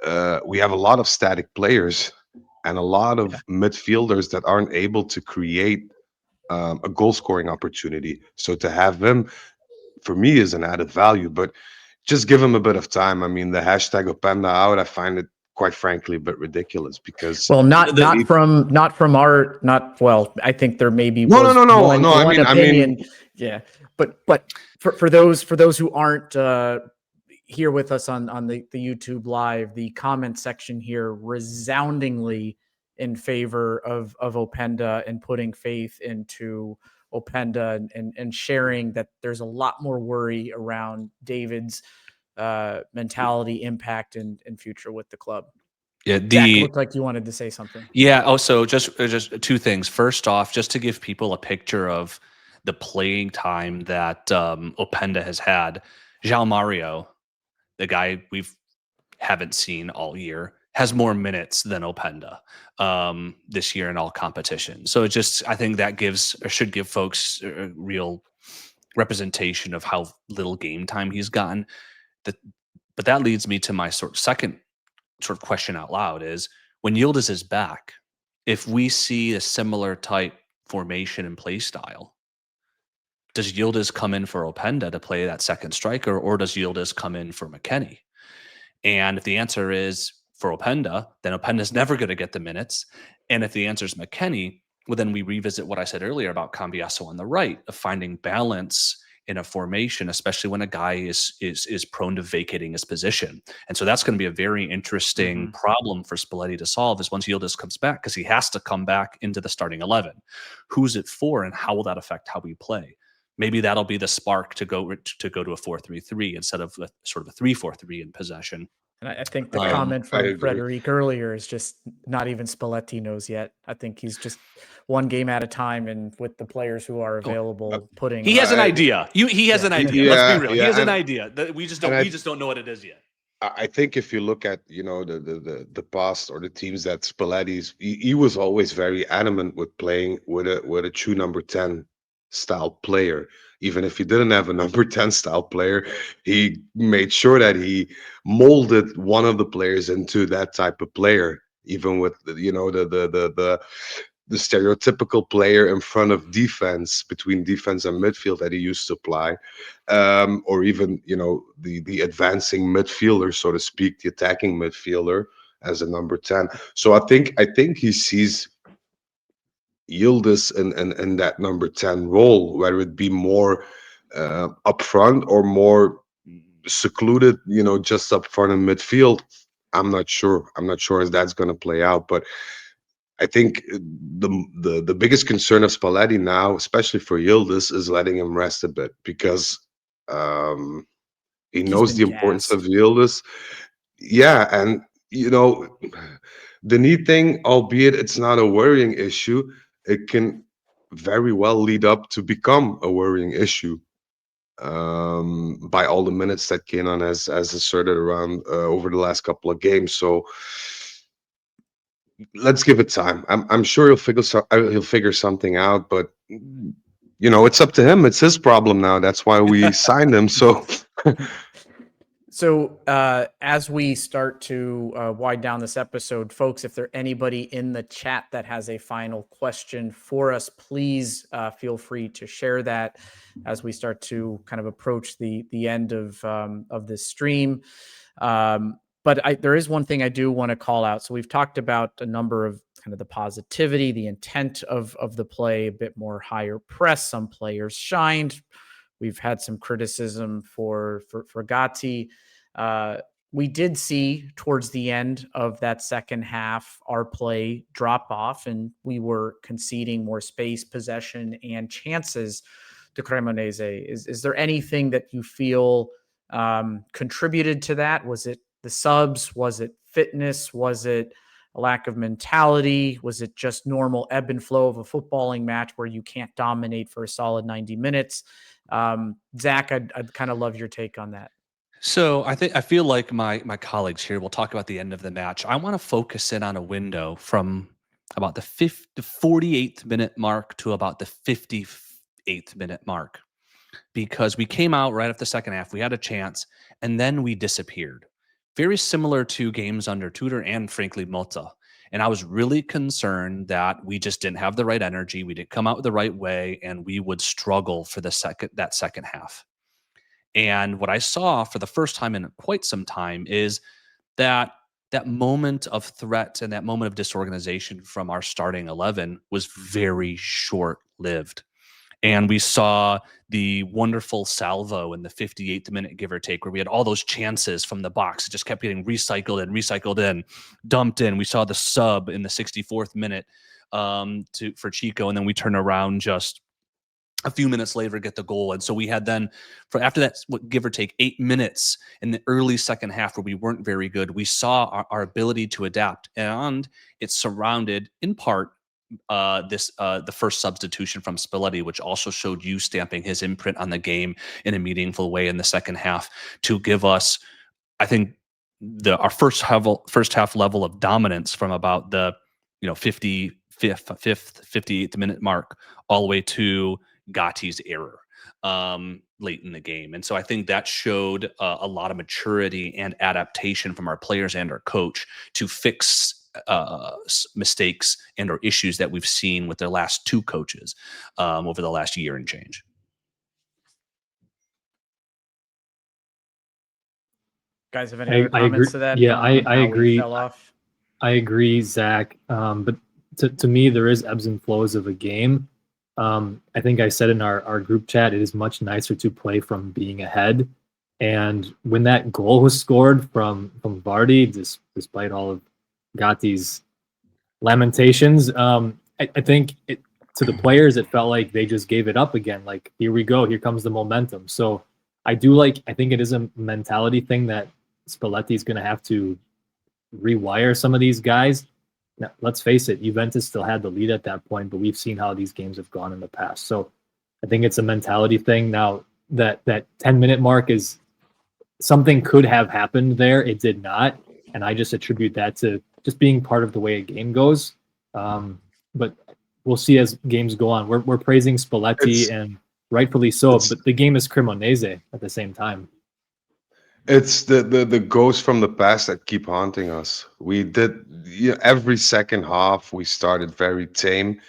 Speaker 5: a lot of static players and a lot of midfielders that aren't able to create a goal scoring opportunity. So to have him, for me, is an added value. But just give him a bit of time. I mean, the hashtag Openda out, I find it quite frankly a bit ridiculous, because
Speaker 2: Well, not from our, not, well, I think there maybe
Speaker 5: no.
Speaker 2: one
Speaker 5: I
Speaker 2: opinion.
Speaker 5: mean,
Speaker 2: Yeah. But for those who aren't here with us on the YouTube live, the comment section here resoundingly in favor of Openda and putting faith into Openda, and sharing that there's a lot more worry around David's mentality, impact, and future with the club.
Speaker 3: Yeah,
Speaker 2: Zach, looked like you wanted to say something.
Speaker 3: Yeah. Also, just 2 things. First off, just to give people a picture of the playing time that Openda has had, João Mario, the guy we haven't seen all year, has more minutes than Openda this year in all competitions. So I think that should give folks a real representation of how little game time he's gotten. But that leads me to my second question out loud is, when Yildiz is back, if we see a similar type formation and play style, does Yildiz come in for Openda to play that second striker, or does Yildiz come in for McKennie? And if the answer is for Openda, then Openda's never going to get the minutes. And if the answer is McKennie, well, then we revisit what I said earlier about Cambiasso on the right, of finding balance in a formation, especially when a guy is prone to vacating his position. And so that's going to be a very interesting problem for Spalletti to solve, is once Yildiz comes back, because he has to come back into the starting 11. Who's it for, and how will that affect how we play? Maybe that'll be the spark to go to a 4-3-3 instead of a sort of a 3-4-3 in possession.
Speaker 2: And I think the comment from Frederic earlier is just not even Spalletti knows yet. I think he's just one game at a time, and with the players who are available, putting.
Speaker 3: He has an idea. He has an idea.
Speaker 5: Yeah,
Speaker 3: Let's be real.
Speaker 5: yeah,
Speaker 3: He has an idea. We just don't know what it is yet.
Speaker 5: I think if you look at the past or the teams that Spalletti's, he was always very adamant with playing with a true number 10 style player. Even if he didn't have a number 10 style player, he made sure that he molded one of the players into that type of player. even with the stereotypical player in front of defense, between defense and midfield that he used to apply, or even the advancing midfielder, so to speak, the attacking midfielder as a number 10. So I think he sees Yildiz in that number 10 role, whether it be more up front or more secluded, just up front in midfield. I'm not sure. I'm not sure as that's going to play out, but I think the biggest concern of Spalletti now, especially for Yildiz, is letting him rest a bit, because he knows the
Speaker 2: been
Speaker 5: importance of
Speaker 2: gassed.
Speaker 5: Yildiz. Yeah, and the knee thing, albeit it's not a worrying issue, it can very well lead up to become a worrying issue, by all the minutes that Kenan has asserted around over the last couple of games. So let's give it time. I'm sure he'll figure something out, but it's up to him. It's his problem now. That's why we signed him. So
Speaker 2: So as we start to wind down this episode, folks, if there's anybody in the chat that has a final question for us, please feel free to share that as we start to kind of approach the end of this stream. But there is one thing I do want to call out. So we've talked about a number of kind of the positivity, the intent of the play, a bit more higher press. Some players shined. We've had some criticism for Gatti. We did see towards the end of that second half our play drop off, and we were conceding more space, possession, and chances to Cremonese. Is there anything that you feel contributed to that? Was it the subs? Was it fitness? Was it a lack of mentality? Was it just normal ebb and flow of a footballing match where you can't dominate for a solid 90 minutes? Zach, I'd kind of love your take on that.
Speaker 3: So I feel like my colleagues here will talk about the end of the match. I want to focus in on a window from about the 48th minute mark to about the 58th minute mark, because we came out right after the second half. We had a chance, and then we disappeared. Very similar to games under Tudor and, frankly, Mota. And I was really concerned that we just didn't have the right energy. We didn't come out the right way, and we would struggle for that second half. And what I saw for the first time in quite some time is that moment of threat and that moment of disorganization from our starting 11 was very short-lived. And we saw the wonderful salvo in the 58th minute, give or take, where we had all those chances from the box. It just kept getting recycled in, dumped in. We saw the sub in the 64th minute for Chico, and then we turn around just a few minutes later, get the goal. And so we had then, after that, give or take 8 minutes in the early second half where we weren't very good, we saw our ability to adapt. And it's surrounded in part the first substitution from Spalletti, which also showed you stamping his imprint on the game in a meaningful way in the second half to give us, I think, our first half level of dominance from about the 55th, 58th minute mark all the way to Gatti's error late in the game. And so I think that showed a lot of maturity and adaptation from our players and our coach to fix mistakes and or issues that we've seen with their last two coaches over the last year and change.
Speaker 2: Guys, have any other
Speaker 4: I
Speaker 2: comments
Speaker 4: agree.
Speaker 2: to that?
Speaker 4: Yeah, I agree.
Speaker 2: Fell off?
Speaker 4: I agree, Zach. But to me, there is ebbs and flows of a game. I think I said in our group chat, it is much nicer to play from being ahead. And when that goal was scored from Vardy, despite all of Gatti's lamentations, I think to the players, it felt like they just gave it up again. Like, here we go. Here comes the momentum. So I think it is a mentality thing that Spalletti is going to have to rewire some of these guys. Now, let's face it, Juventus still had the lead at that point, but we've seen how these games have gone in the past. So I think it's a mentality thing. Now, that 10-minute mark is something could have happened there. It did not. And I just attribute that to just being part of the way a game goes. But we'll see as games go on. We're praising Spalletti, and rightfully so, but the game is Cremonese at the same time.
Speaker 5: It's the ghosts from the past that keep haunting us. We did every second half we started very tame,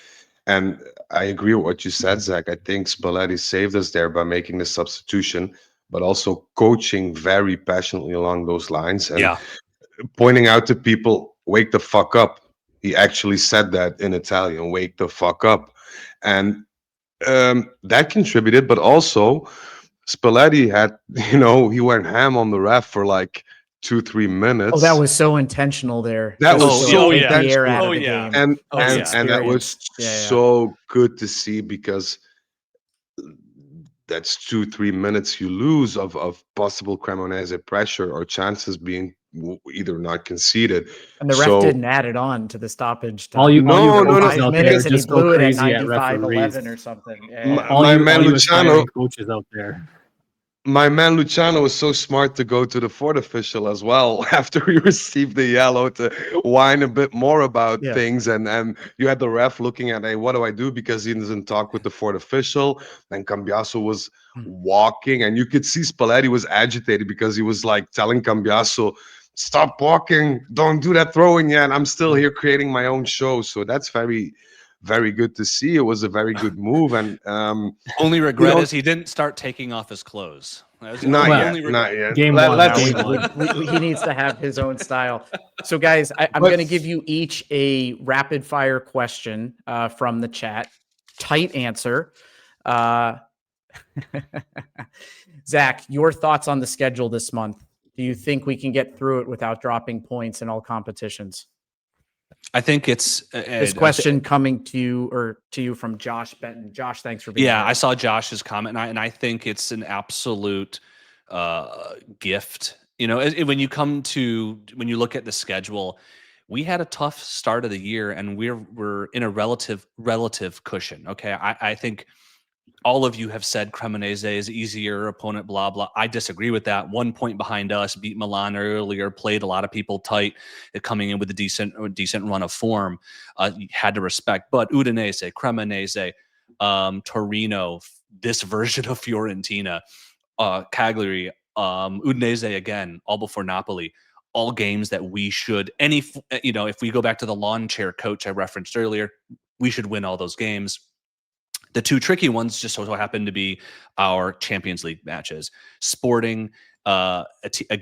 Speaker 5: and I agree with what you said, Zach. I think Spalletti saved us there by making the substitution, but also coaching very passionately along those lines and
Speaker 3: Yeah.
Speaker 5: pointing out to people, "Wake the fuck up." He actually said that in Italian, "Wake the fuck up," and that contributed. But also, Spalletti had, he went ham on the ref for like 2-3
Speaker 2: Oh, that
Speaker 5: minutes.
Speaker 2: was so intentional there.
Speaker 5: That
Speaker 2: Just
Speaker 5: was
Speaker 2: to
Speaker 5: so
Speaker 2: take the air
Speaker 5: intentional.
Speaker 2: out
Speaker 3: Oh
Speaker 2: of the
Speaker 3: yeah.
Speaker 2: game.
Speaker 5: And
Speaker 3: Oh
Speaker 2: His
Speaker 3: yeah.
Speaker 5: and that was
Speaker 2: experience. Yeah.
Speaker 5: so good to see, because that's 2-3 minutes you lose of possible Cremonese pressure or chances being either not conceded.
Speaker 2: And the ref
Speaker 5: So
Speaker 2: didn't add it on to the stoppage
Speaker 4: All
Speaker 2: time.
Speaker 4: you
Speaker 5: no, no, no.
Speaker 4: coaches
Speaker 2: 5
Speaker 4: out there
Speaker 2: minutes and he
Speaker 4: just go
Speaker 2: blew it at
Speaker 4: crazy at
Speaker 2: 95-11
Speaker 4: referees.
Speaker 2: or something.
Speaker 5: My,
Speaker 2: Yeah.
Speaker 4: All
Speaker 5: my
Speaker 4: you
Speaker 5: man Luciano,
Speaker 4: aspiring coaches out there.
Speaker 5: my man Luciano was so smart to go to the fourth official as well after he received the yellow to whine a bit more about
Speaker 2: Yeah.
Speaker 5: things. And you had the ref looking at, hey, what do I do? Because he doesn't talk with the fourth official. And Cambiaso was walking, and you could see Spalletti was agitated because he was like telling Cambiaso, stop walking, don't do that throwing yet. I'm still here creating my own show. So that's very, very good to see. It was a very good move. And
Speaker 3: Only regret
Speaker 5: know-
Speaker 3: is he didn't start taking off his clothes. That was the
Speaker 5: not
Speaker 3: only,
Speaker 5: yet,
Speaker 3: only
Speaker 5: not
Speaker 3: regret.
Speaker 5: yet.
Speaker 4: Game
Speaker 5: Let,
Speaker 4: one,
Speaker 5: let's
Speaker 4: game
Speaker 2: He needs to have his own style. So, guys, I'm
Speaker 5: But-
Speaker 2: going to give you each a rapid fire question from the chat. Tight answer. Zach, your thoughts on the schedule this month? Do you think we can get through it without dropping points in all competitions?
Speaker 3: I think it's
Speaker 2: This question coming to you from Josh Benton. Josh, thanks for being here.
Speaker 3: Yeah, I saw Josh's comment, and I think it's an absolute gift. When you look at the schedule, we had a tough start of the year, and we're in a relative cushion. Okay, I think all of you have said Cremonese is easier opponent, blah blah. I disagree with that. 1 point behind us, beat Milan earlier, played a lot of people tight, coming in with a decent run of form. You had to respect, but Udinese, Cremonese, Torino, this version of Fiorentina, Cagliari, Udinese again, all before Napoli. All games that we should if we go back to the lawn chair coach I referenced earlier, we should win all those games. The two tricky ones just so happen to be our Champions League matches. Sporting, a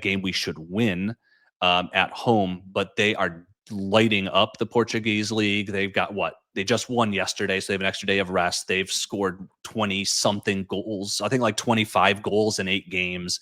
Speaker 3: game we should win at home, but they are lighting up the Portuguese league. They've got they just won yesterday, so they have an extra day of rest. They've scored 20-something goals. I think like 25 goals in 8 games.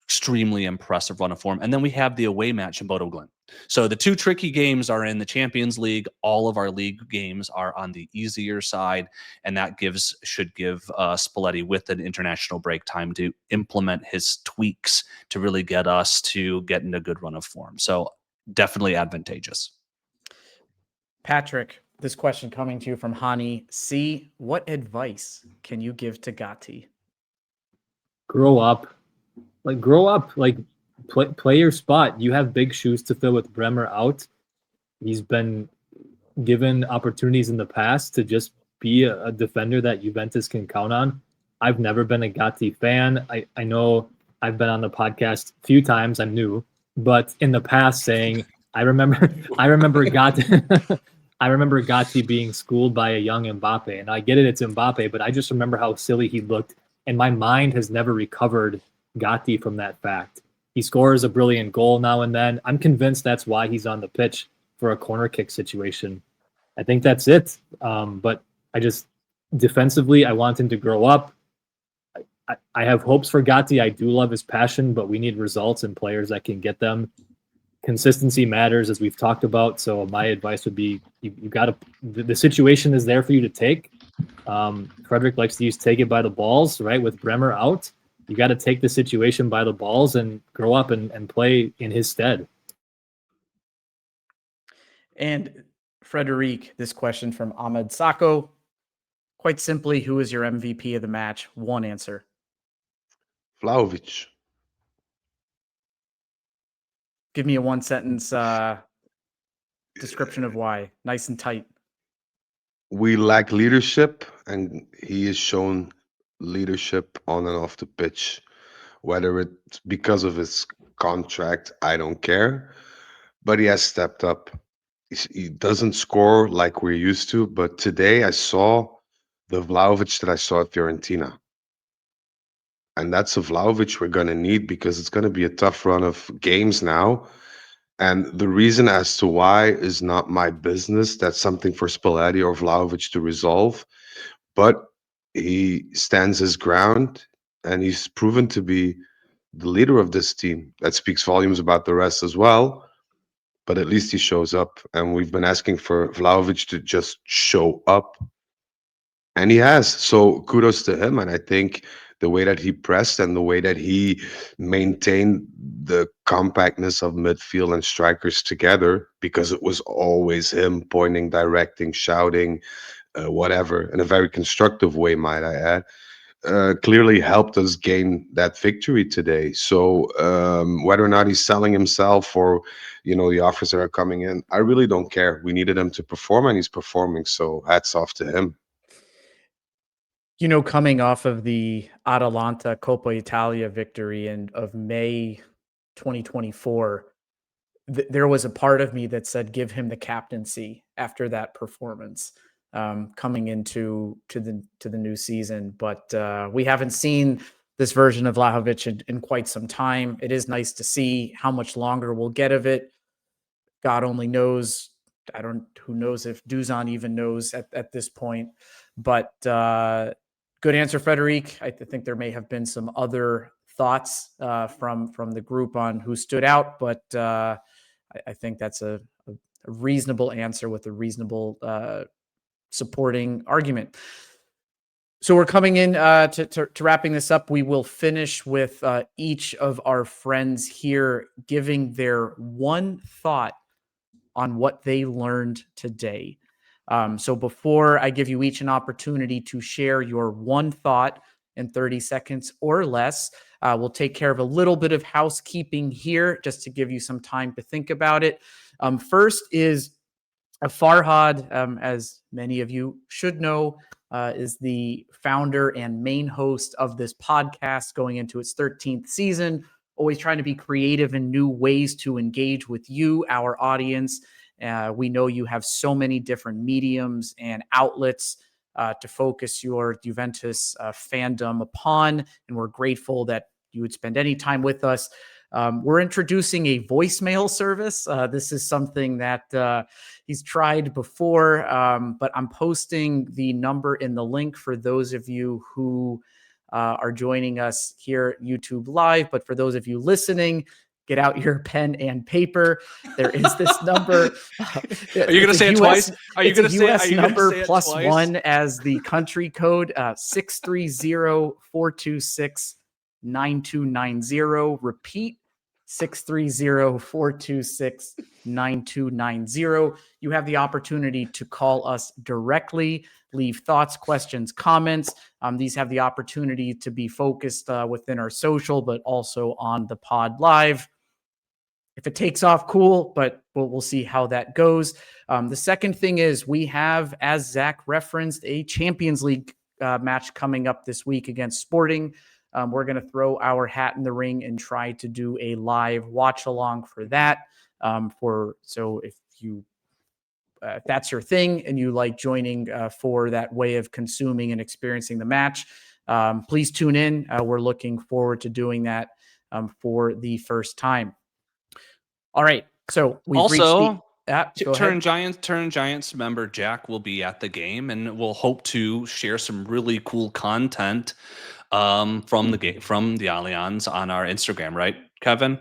Speaker 3: Extremely impressive run of form. And then we have the away match in Bodo Glimt. So the two tricky games are in the Champions League. All of our league games are on the easier side, and that should give Spalletti, with an international break, time to implement his tweaks to really get us to get in a good run of form. So definitely advantageous.
Speaker 2: Patrick, this question coming to you from Hani C. What advice can you give to Gatti?
Speaker 4: Grow up. Play your spot. You have big shoes to fill with Bremer out. He's been given opportunities in the past to just be a defender that Juventus can count on. I've never been a Gatti fan. I know I've been on the podcast a few times. I'm new, but in the past saying, I remember Gatti. I remember Gatti being schooled by a young Mbappe, and I get it, it's Mbappe, but I just remember how silly he looked, and my mind has never recovered Gatti from that fact. He scores a brilliant goal now and then. I'm convinced that's why he's on the pitch for a corner kick situation. I think that's it. But I just, defensively, I want him to grow up. I have hopes for Gatti. I do love his passion, but we need results and players that can get them. Consistency matters, as we've talked about. So my advice would be, you got to, the situation is there for you to take. Frederick likes to use take it by the balls, right? With Bremer out, you got to take the situation by the balls and grow up and play in his stead.
Speaker 2: And Frederic, this question from Ahmed Sako. Quite simply, who is your MVP of the match? One answer.
Speaker 5: Vlahovic.
Speaker 2: Give me a one-sentence description of why. Nice and tight.
Speaker 5: We lack leadership, and he has shown leadership on and off the pitch. Whether it's because of his contract, I don't care. But he has stepped up. He doesn't score like we're used to, but today I saw the Vlahovic that I saw at Fiorentina. And that's a Vlahovic we're going to need because it's going to be a tough run of games now. And the reason as to why is not my business. That's something for Spalletti or Vlahovic to resolve. But he stands his ground and he's proven to be the leader of this team. That speaks volumes about the rest as well. But at least he shows up. And we've been asking for Vlahovic to just show up. And he has. So kudos to him. And I think the way that he pressed and the way that he maintained the compactness of midfield and strikers together, because it was always him pointing, directing, shouting, whatever, in a very constructive way, might I add, clearly helped us gain that victory today. So whether or not he's selling himself or, the offers that are coming in, I really don't care. We needed him to perform and he's performing. So hats off to him.
Speaker 2: Coming off of the Atalanta Coppa Italia victory of May 2024, there was a part of me that said, give him the captaincy after that performance, coming into the new season. But we haven't seen this version of Vlahovic in quite some time. It is nice to see how much longer we'll get of it. God only knows. Who knows if Dusan even knows at this point. But good answer, Frederic. I think there may have been some other thoughts from the group on who stood out, but I think that's a reasonable answer with a reasonable supporting argument. So we're coming in to wrapping this up. We will finish with each of our friends here giving their one thought on what they learned today. So before I give you each an opportunity to share your one thought in 30 seconds or less, we'll take care of a little bit of housekeeping here just to give you some time to think about it. First is Farhad, as many of you should know, is the founder and main host of this podcast going into its 13th season, always trying to be creative in new ways to engage with you, our audience. We know you have so many different mediums and outlets to focus your Juventus fandom upon, and we're grateful that you would spend any time with us. We're introducing a voicemail service. This is something that he's tried before, but I'm posting the number in the link for those of you who are joining us here at YouTube Live. But for those of you listening, get out your pen and paper. There is this number.
Speaker 3: Are you going to say it twice? Are you going to say
Speaker 2: US number plus
Speaker 3: twice?
Speaker 2: one as the country code, 630-426-9290. Repeat, 630-426-9290. You have the opportunity to call us directly, leave thoughts, questions, comments. These have the opportunity to be focused within our social, but also on the pod live. If it takes off, cool, but we'll see how that goes. The second thing is we have, as Zach referenced, a Champions League match coming up this week against Sporting. We're going to throw our hat in the ring and try to do a live watch along for that. So if that's your thing and you like joining for that way of consuming and experiencing the match, please tune in. We're looking forward to doing that for the first time. All right. So we've
Speaker 3: also
Speaker 2: reached
Speaker 3: Turn Giants member Jack will be at the game, and we'll hope to share some really cool content from the Allianz on our Instagram, right, Kevin?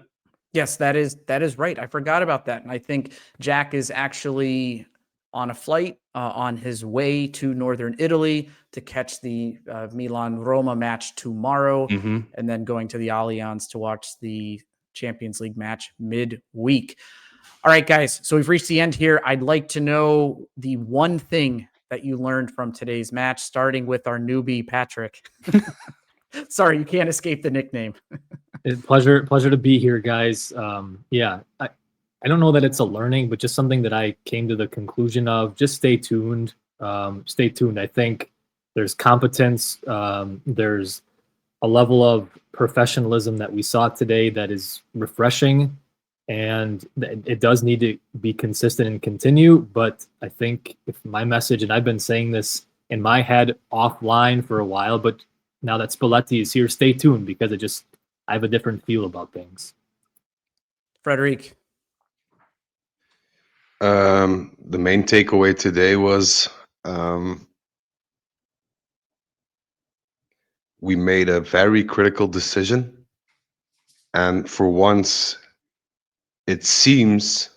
Speaker 2: Yes, that is right. I forgot about that. And I think Jack is actually on a flight on his way to Northern Italy to catch the Milan-Roma match tomorrow, and then going to the Allianz to watch the Champions League match midweek. All right, guys. So we've reached the end here. I'd like to know the one thing that you learned from today's match, starting with our newbie, Patrick. Sorry, you can't escape the nickname.
Speaker 4: Pleasure to be here, guys. Yeah, I don't know that it's a learning, but just something that I came to the conclusion of. Just stay tuned. I think there's competence. There's a level of professionalism that we saw today that is refreshing, and it does need to be consistent and continue. But I think if my message, and I've been saying this in my head offline for a while, but now that Spalletti is here, stay tuned, because I have a different feel about things.
Speaker 2: Frederic.
Speaker 5: The main takeaway today was we made a very critical decision, and for once it seems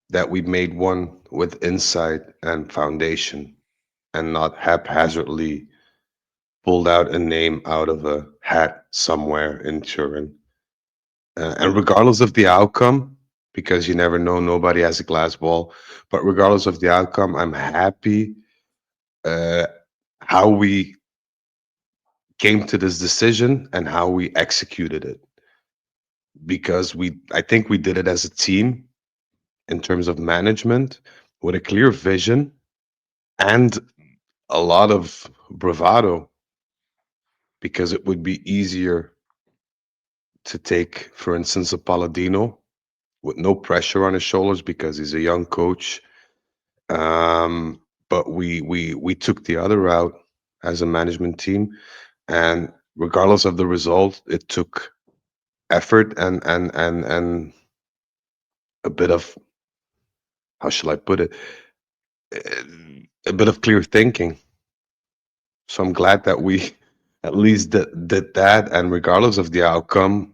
Speaker 5: that we made one with insight and foundation, and not haphazardly pulled out a name out of a hat somewhere in Turin. And regardless of the outcome, because you never know, nobody has a glass ball, but regardless of the outcome, I'm happy how we came to this decision and how we executed it. Because I think we did it as a team in terms of management with a clear vision and a lot of bravado, because it would be easier to take, for instance, a Palladino with no pressure on his shoulders because he's a young coach. But we took the other route as a management team, and regardless of the result, it took effort and a bit of, how shall I put it, a bit of clear thinking. So I'm glad that we at least did that, and regardless of the outcome,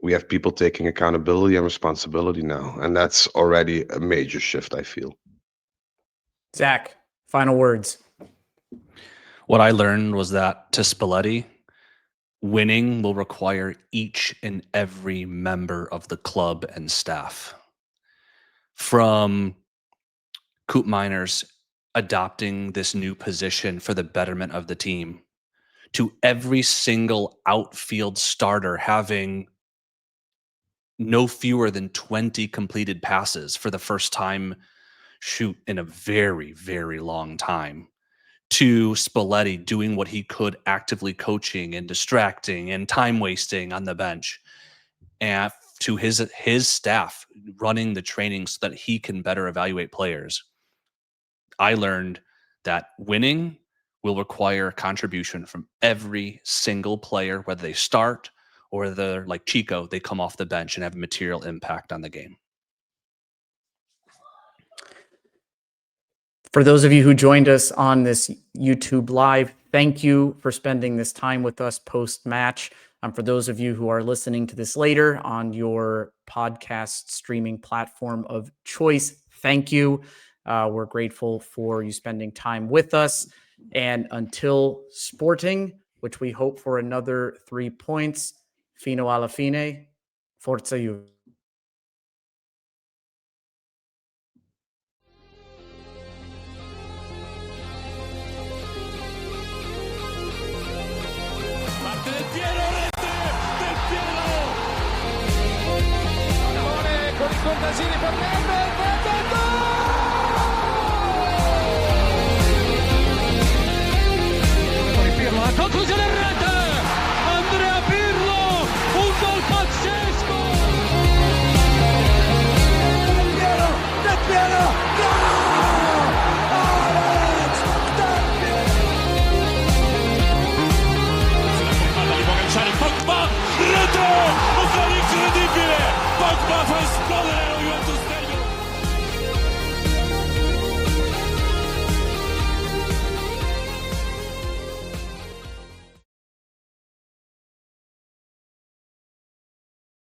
Speaker 5: we have people taking accountability and responsibility now, and that's already a major shift, I feel.
Speaker 2: Zach, final words.
Speaker 3: What I learned was that to Spalletti, winning will require each and every member of the club and staff. From Coop Miners adopting this new position for the betterment of the team, to every single outfield starter having no fewer than 20 completed passes for the first time, in a very, very long time, to Spalletti doing what he could, actively coaching and distracting and time wasting on the bench, and to his staff running the training so that he can better evaluate players. I learned that winning will require contribution from every single player, whether they start or whether they're like Chico, they come off the bench and have a material impact on the game.
Speaker 2: For those of you who joined us on this YouTube Live, thank you for spending this time with us post-match. For those of you who are listening to this later on your podcast streaming platform of choice, thank you. We're grateful for you spending time with us. And until Sporting, which we hope for another 3 points, fino alla fine, forza Juve.
Speaker 1: Del Piero, rete del Piero.
Speaker 6: Con i contadini per Nedved,